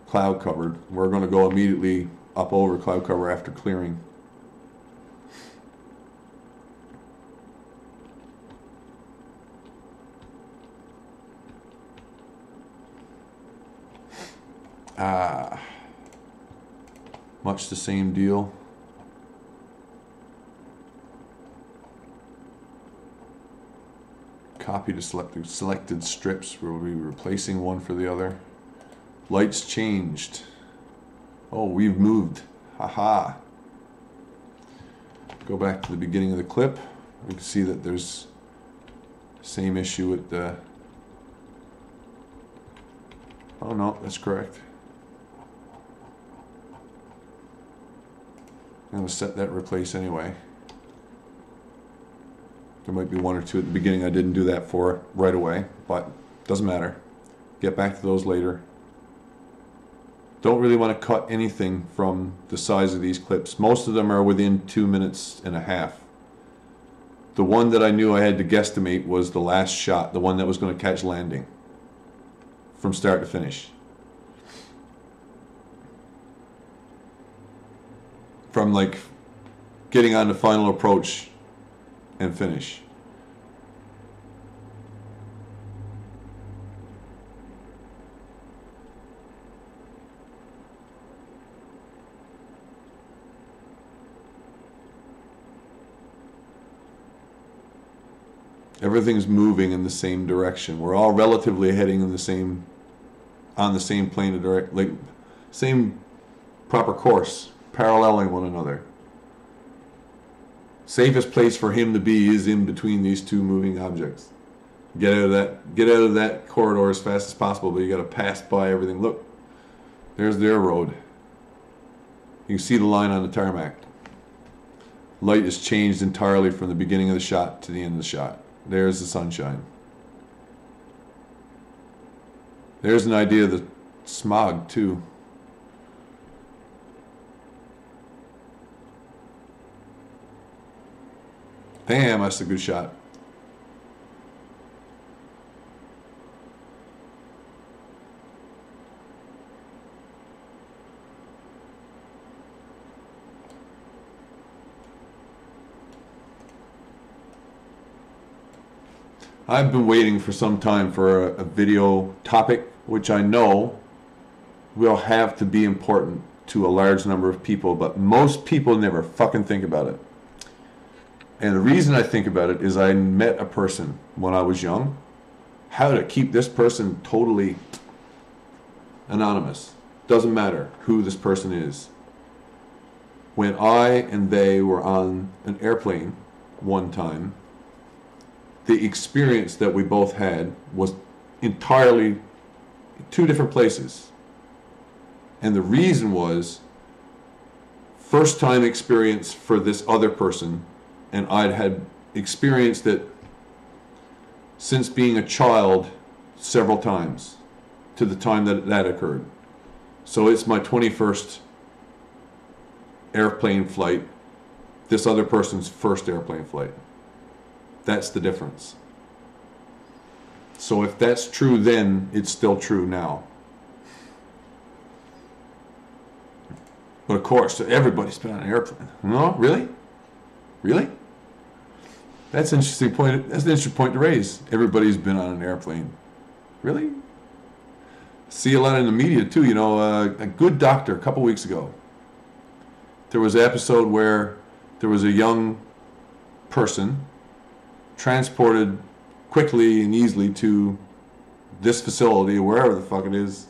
cloud covered. We're going to go immediately up over cloud cover after clearing. Much the same deal. Copy to selected strips. We'll be replacing one for the other. Lights changed. Oh, we've moved. Haha. Go back to the beginning of the clip. We can see that there's same issue with the... Oh no, that's correct. I'm going to set that replace anyway. There might be one or two at the beginning I didn't do that for right away, but doesn't matter. Get back to those later. Don't really want to cut anything from the size of these clips. Most of them are within 2.5 minutes. The one that I knew I had to guesstimate was the last shot, the one that was going to catch landing from start to finish. From like getting on the final approach and finish. Everything's moving in the same direction. We're all relatively heading in the same, on the same plane of direct, like same proper course, paralleling one another. Safest place for him to be is in between these two moving objects. Get out of that corridor as fast as possible, but you got to pass by everything. Look, there's their road. You can see the line on the tarmac. Light is changed entirely from the beginning of the shot to the end of the shot. There's the sunshine. There's an idea of the smog too. Damn, that's a good shot. I've been waiting for some time for a video topic, which I know will have to be important to a large number of people, but most people never fucking think about it. And the reason I think about it is I met a person when I was young. How to keep this person totally anonymous. Doesn't matter who this person is. When I and they were on an airplane one time, the experience that we both had was entirely two different places. And the reason was first time experience for this other person, and I'd had experienced it since being a child several times to the time that that occurred. So it's my 21st airplane flight, this other person's first airplane flight. That's the difference. So if that's true then, it's still true now. But of course, everybody's been on an airplane. No, really? Really? That's an interesting point. That's an interesting point to raise. Everybody's been on an airplane. Really? See a lot in the media too. You know, a Good Doctor a couple weeks ago. There was an episode where there was a young person transported quickly and easily to this facility, wherever the fuck it is,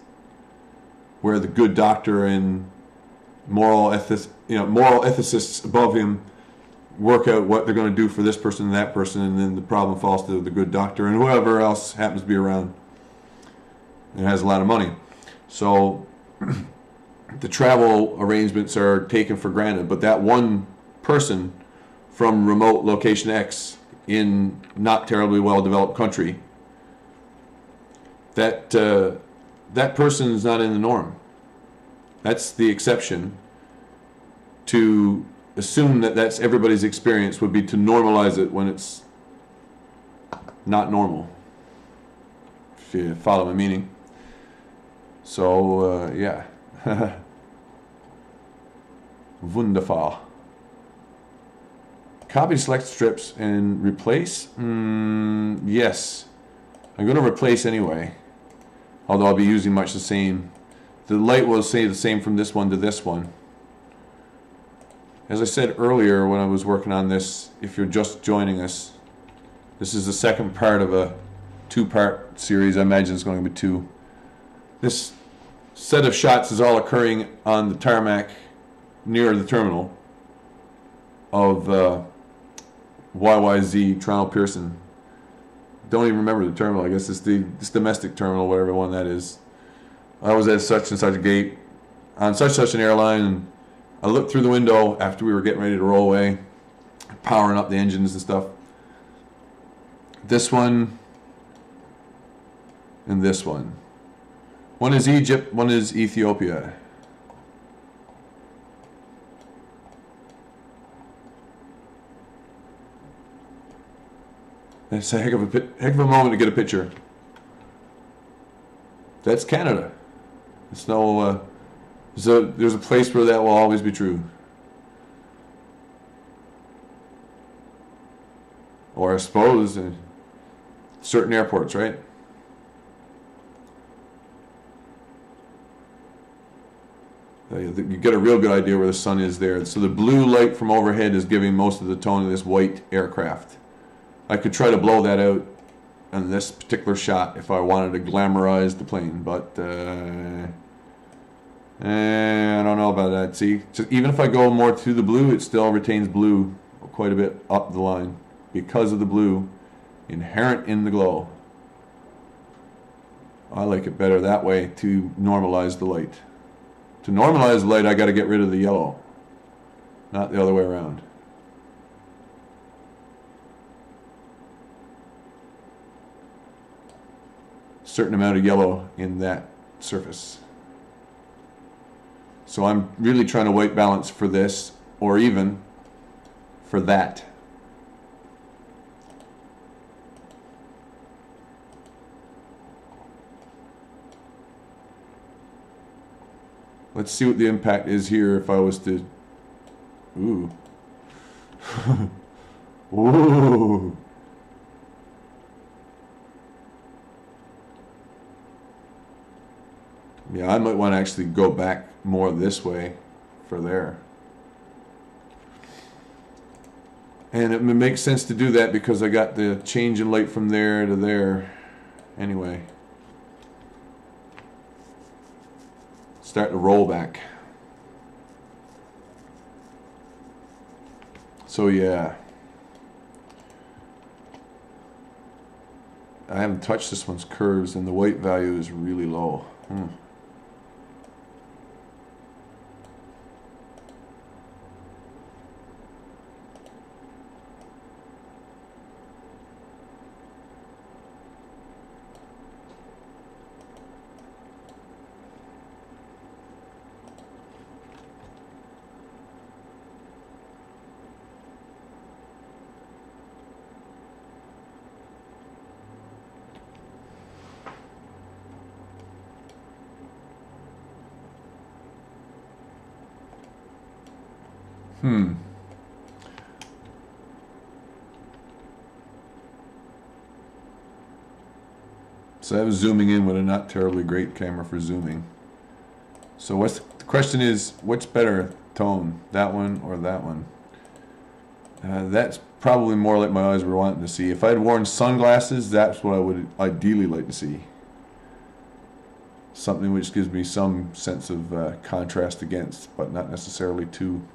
where the good doctor and moral ethicists above him work out what they're going to do for this person and that person, and then the problem falls to the good doctor and whoever else happens to be around and has a lot of money. So the travel arrangements are taken for granted, but that one person from remote location X in not terribly well developed country, that person is not in the norm. That's the exception. To assume that that's everybody's experience would be to normalize it when it's not normal, if you follow my meaning. So yeah. Wunderbar. Copy select strips and replace? Yes. I'm going to replace anyway. Although I'll be using much the same. The light will stay the same from this one to this one. As I said earlier when I was working on this, if you're just joining us, this is the second part of a two-part series. I imagine it's going to be two. This set of shots is all occurring on the tarmac near the terminal of YYZ Toronto Pearson. Don't even remember the terminal. I guess it's this domestic terminal, whatever one that is. I was at such and such a gate on such an airline, and I looked through the window after we were getting ready to roll away, powering up the engines and stuff. This one and this one. One is Egypt, one is Ethiopia. It's a heck of a moment to get a picture. That's Canada. It's no. There's a place where that will always be true. Or I suppose in certain airports, right? You get a real good idea where the sun is there. So the blue light from overhead is giving most of the tone of this white aircraft. I could try to blow that out on this particular shot if I wanted to glamorize the plane, but I don't know about that. See, just even if I go more to the blue, it still retains blue quite a bit up the line because of the blue inherent in the glow. I like it better that way to normalize the light. To normalize the light, I got to get rid of the yellow, not the other way around. certain amount of yellow in that surface. So I'm really trying to white balance for this, or even for that. Let's see what the impact is here if I was to... Ooh. Ooh. Yeah, I might want to actually go back more this way for there. And it makes sense to do that because I got the change in light from there to there. Anyway. Start to roll back. So yeah. I haven't touched this one's curves and the white value is really low. So I was zooming in with a not terribly great camera for zooming. So the question is, what's better tone, that one or that one? That's probably more like my eyes were wanting to see. If I had worn sunglasses, that's what I would ideally like to see. Something which gives me some sense of contrast against, but not necessarily too.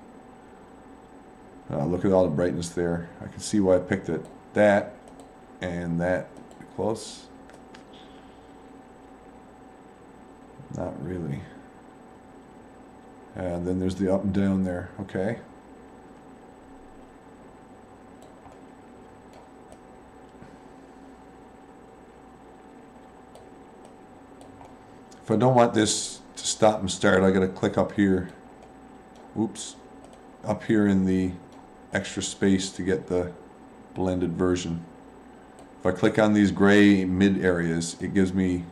Look at all the brightness there. I can see why I picked it. That and that close. Not really. And then there's the up and down there. Okay. If I don't want this to stop and start, I gotta click up here. Oops. Up here in the extra space to get the blended version. If I click on these gray mid areas, it gives me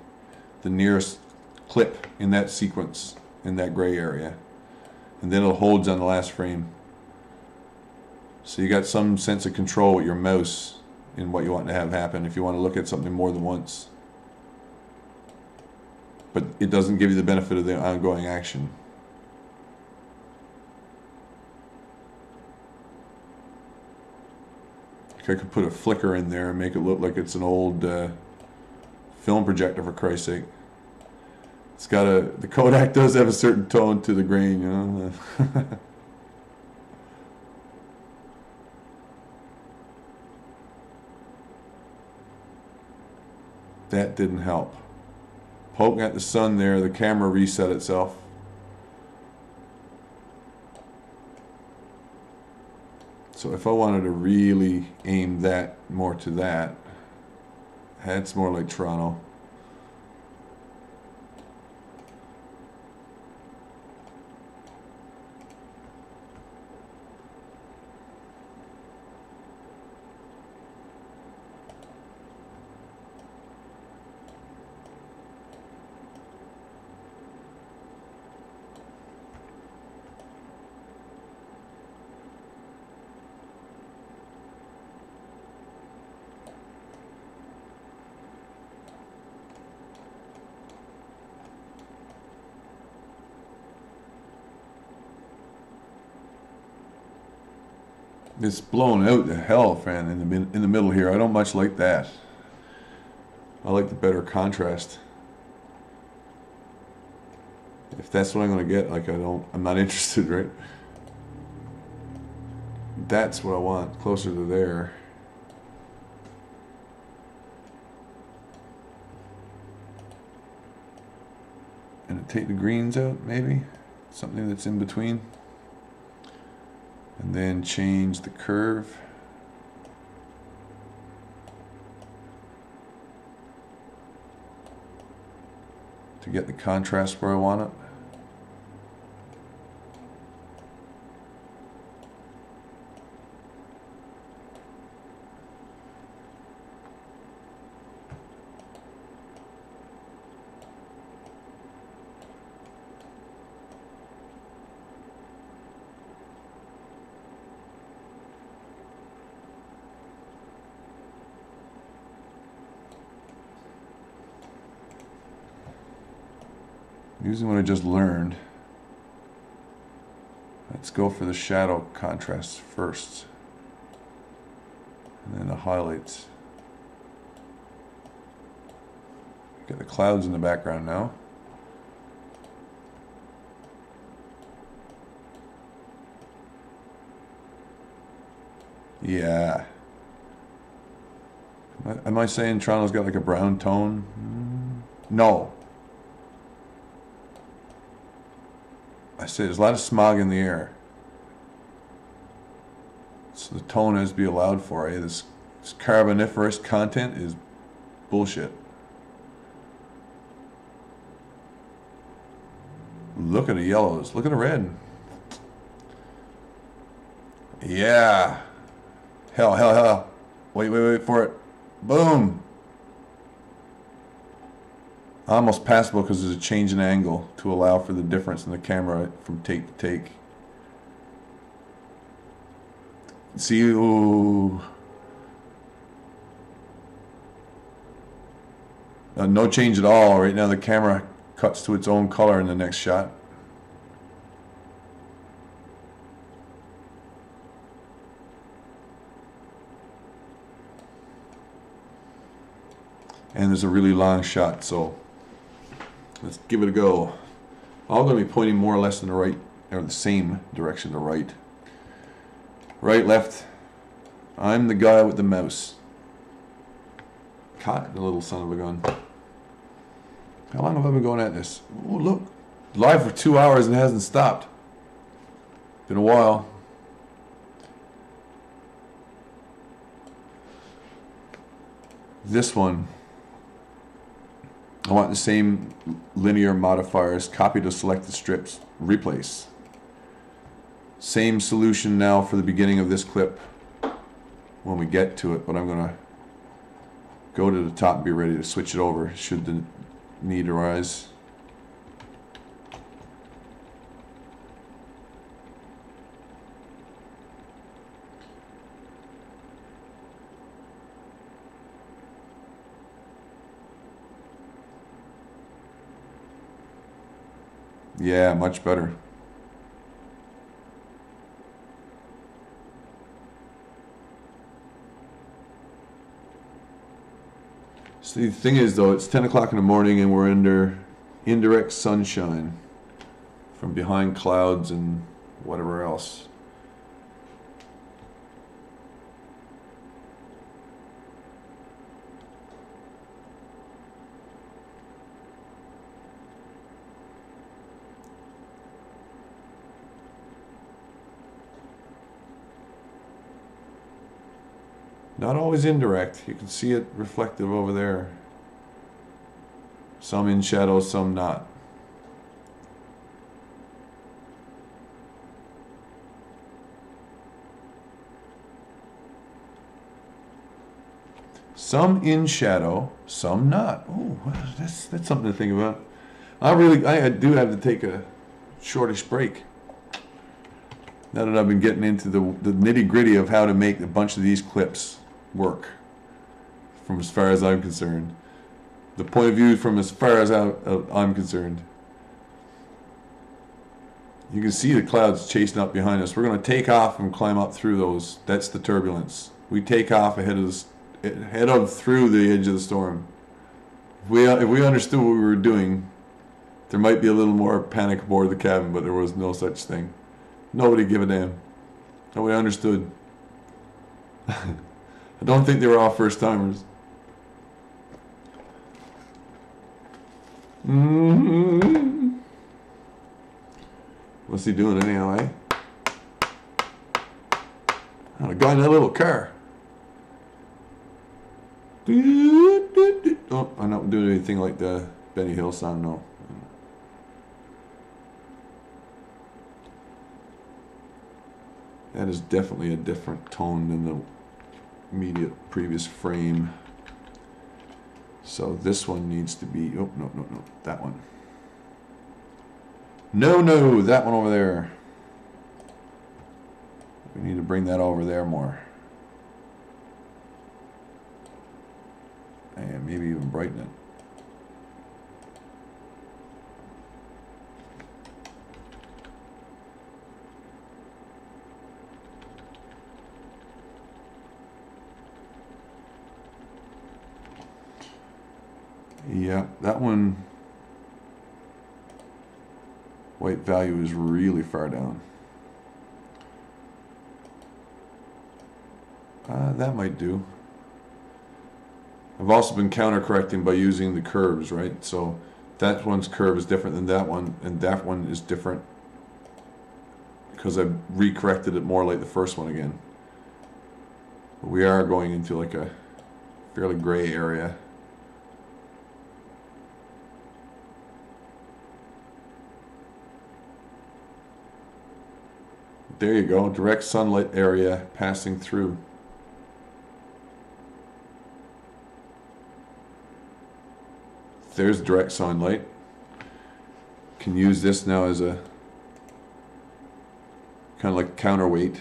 the nearest clip in that sequence, in that gray area. And then it holds on the last frame. So you got some sense of control with your mouse in what you want to have happen if you want to look at something more than once. But it doesn't give you the benefit of the ongoing action. I could put a flicker in there and make it look like it's an old film projector, for Christ's sake. It's got the Kodak does have a certain tone to the grain, you know. That didn't help. Poking at the sun there, the camera reset itself. So if I wanted to really aim that more to that, that's more like Toronto. It's blown out to hell, man, in the middle here. I don't much like that. I like the better contrast. If that's what I'm going to get, like I'm not interested, right? That's what I want, closer to there. And take the greens out, maybe? Something that's in between. And then change the curve. to get the contrast where I want it. Using what I just learned, let's go for the shadow contrast first, and then the highlights. Get the clouds in the background now. Yeah. Am I saying Toronto's got like a brown tone? No. I say there's a lot of smog in the air, so the tone has to be allowed for. This carboniferous content is bullshit. Look at the yellows. Look at the red. Yeah. Hell. Wait for it. Boom. Almost passable because there's a change in angle to allow for the difference in the camera from take to take. See, ooh. No change at all. Right now the camera cuts to its own color in the next shot. And there's a really long shot, so let's give it a go. I'm going to be pointing more or less in the right, or the same direction, the right. Right, left. I'm the guy with the mouse. Caught the little son of a gun. How long have I been going at this? Oh, look. Live for 2 hours and it hasn't stopped. Been a while. This one, I want the same linear modifiers. Copy to selected strips. Replace. Same solution now for the beginning of this clip when we get to it, but I'm going to go to the top and be ready to switch it over should the need arise. Yeah, much better. So the thing is, though, it's 10 o'clock in the morning and we're under indirect sunshine from behind clouds and whatever else. Not always indirect. You can see it reflective over there. Some in shadow, some not. Some in shadow, some not. Oh, that's something to think about. I do have to take a shortish break. Now that I've been getting into the nitty-gritty of how to make a bunch of these clips work, from as far as I'm concerned. The point of view from as far as I'm concerned. You can see the clouds chasing up behind us. We're going to take off and climb up through those. That's the turbulence. We take off through the edge of the storm. If we understood what we were doing, there might be a little more panic aboard the cabin, but there was no such thing. Nobody gave a damn. Nobody understood. I don't think they were all first timers. What's he doing anyhow, eh? Oh, a guy in that little car. Oh, I'm not doing anything like the Benny Hill song, no. That is definitely a different tone than the immediate previous frame. So this one needs to be, oh, no, no, no, that one. No, no, that one over there. We need to bring that over there more. And maybe even brighten it. Yeah, that one, white value is really far down. That might do. I've also been counter-correcting by using the curves, right? So that one's curve is different than that one, and that one is different because I've re-corrected it more like the first one again. But we are going into like a fairly gray area. There you go, direct sunlight area passing through. There's direct sunlight. Can use this now as a kind of like counterweight.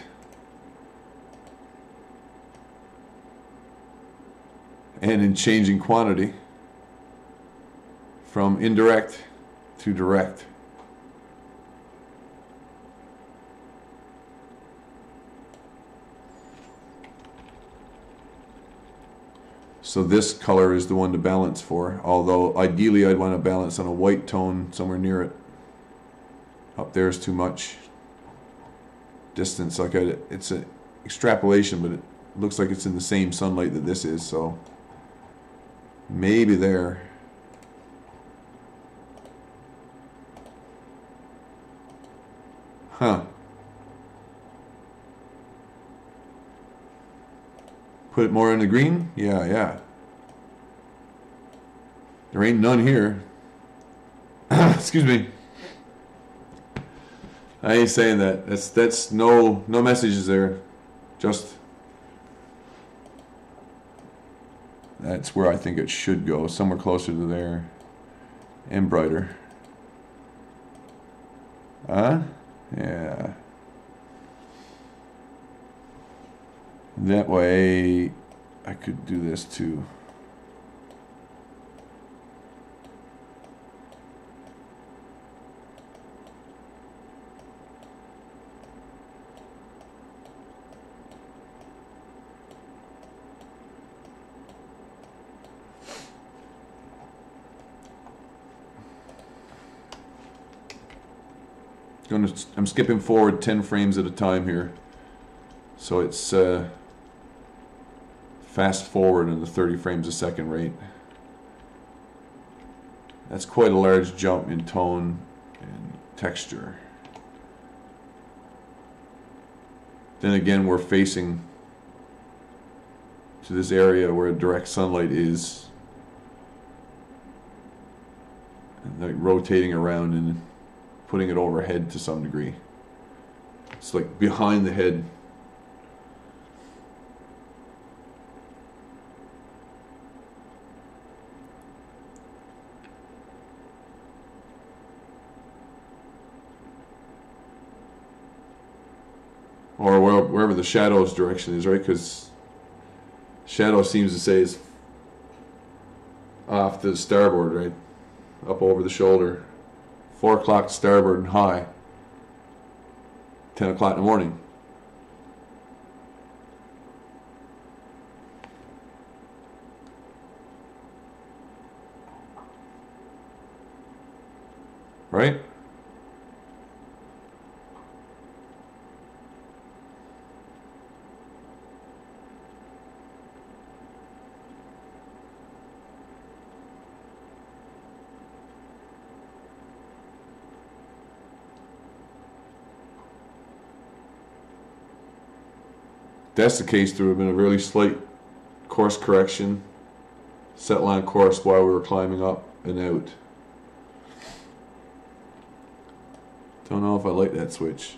And in changing quantity from indirect to direct. So this color is the one to balance for, although ideally I'd want to balance on a white tone somewhere near it. Up there is too much distance. Like it's an extrapolation, but it looks like it's in the same sunlight that this is, so maybe there. Huh. Put it more in the green? Yeah, yeah. There ain't none here. Excuse me. I ain't saying that. That's no messages there. Just that's where I think it should go. Somewhere closer to there. And brighter. Huh? Yeah. That way, I could do this too. I'm skipping forward 10 frames at a time here. So it's fast forward in the 30 frames a second rate. That's quite a large jump in tone and texture. Then again, we're facing to this area where direct sunlight is, and like rotating around and putting it overhead to some degree. It's like behind the head. Or wherever the shadow's direction is, right? Because shadow seems to say it's off to the starboard, right? Up over the shoulder. 4 o'clock starboard and high. 10 o'clock in the morning. Right? If that's the case, there would have been a really slight course correction, set line course while we were climbing up and out. Don't know if I like that switch.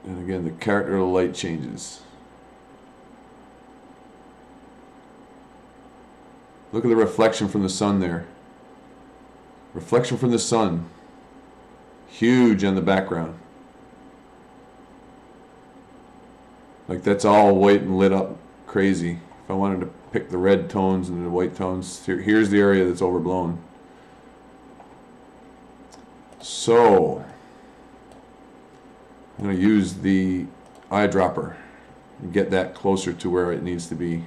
And again, the character of the light changes. Look at the reflection from the sun there. Reflection from the sun. Huge on the background. Like that's all white and lit up crazy. If I wanted to pick the red tones and the white tones, here's the area that's overblown. So I'm going to use the eyedropper and get that closer to where it needs to be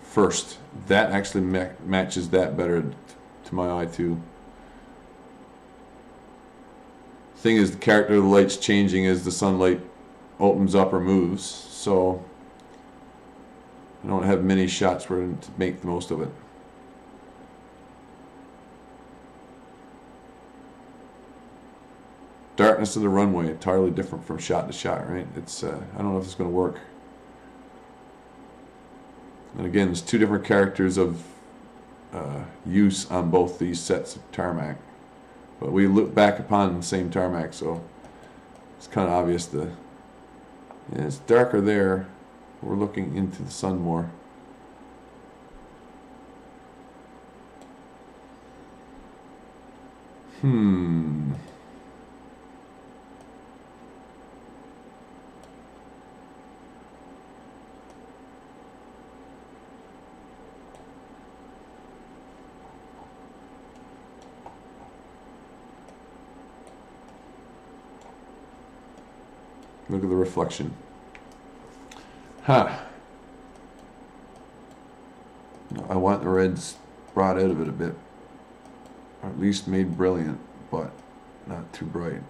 first. That actually matches that better to my eye too. Thing is, the character of the light's changing as the sunlight opens up or moves, so I don't have many shots where to make the most of it. Darkness of the runway, entirely different from shot to shot, right? It's I don't know if it's going to work. And again, there's two different characters of use on both these sets of tarmac, but we look back upon the same tarmac, so it's kind of obvious. It's darker there. We're looking into the sun more. Look at the reflection. I want the reds brought out of it a bit, or at least made brilliant, but not too bright.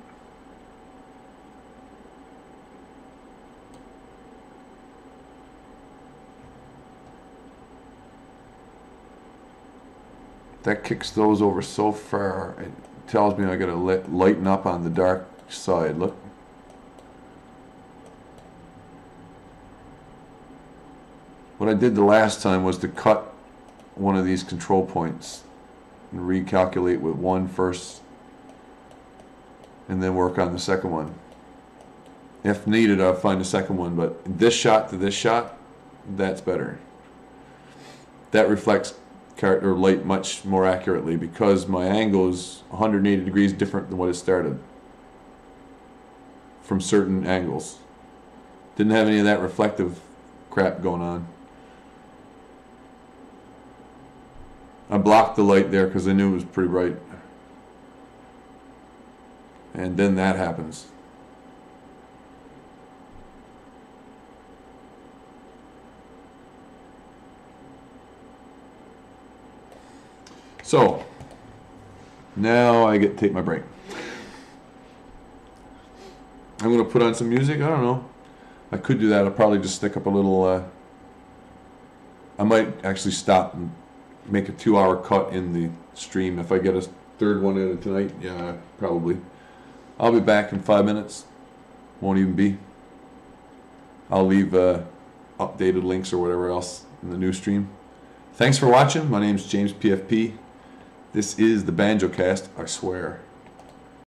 That kicks those over so far, it tells me I gotta lighten up on the dark side. Look. What I did the last time was to cut one of these control points and recalculate with one first and then work on the second one. If needed, I'll find a second one, but this shot to this shot, that's better. That reflects character light much more accurately because my angle is 180 degrees different than what it started from certain angles. Didn't have any of that reflective crap going on. I blocked the light there because I knew it was pretty bright. And then that happens. So, now I get to take my break. I'm going to put on some music. I don't know. I could do that. I'll probably just stick up a little... I might actually stop and make a 2-hour cut in the stream. If I get a third one in tonight, yeah, probably. I'll be back in 5 minutes. Won't even be. I'll leave updated links or whatever else in the new stream. Thanks for watching. My name's James PFP. This is the Banjocast, I swear.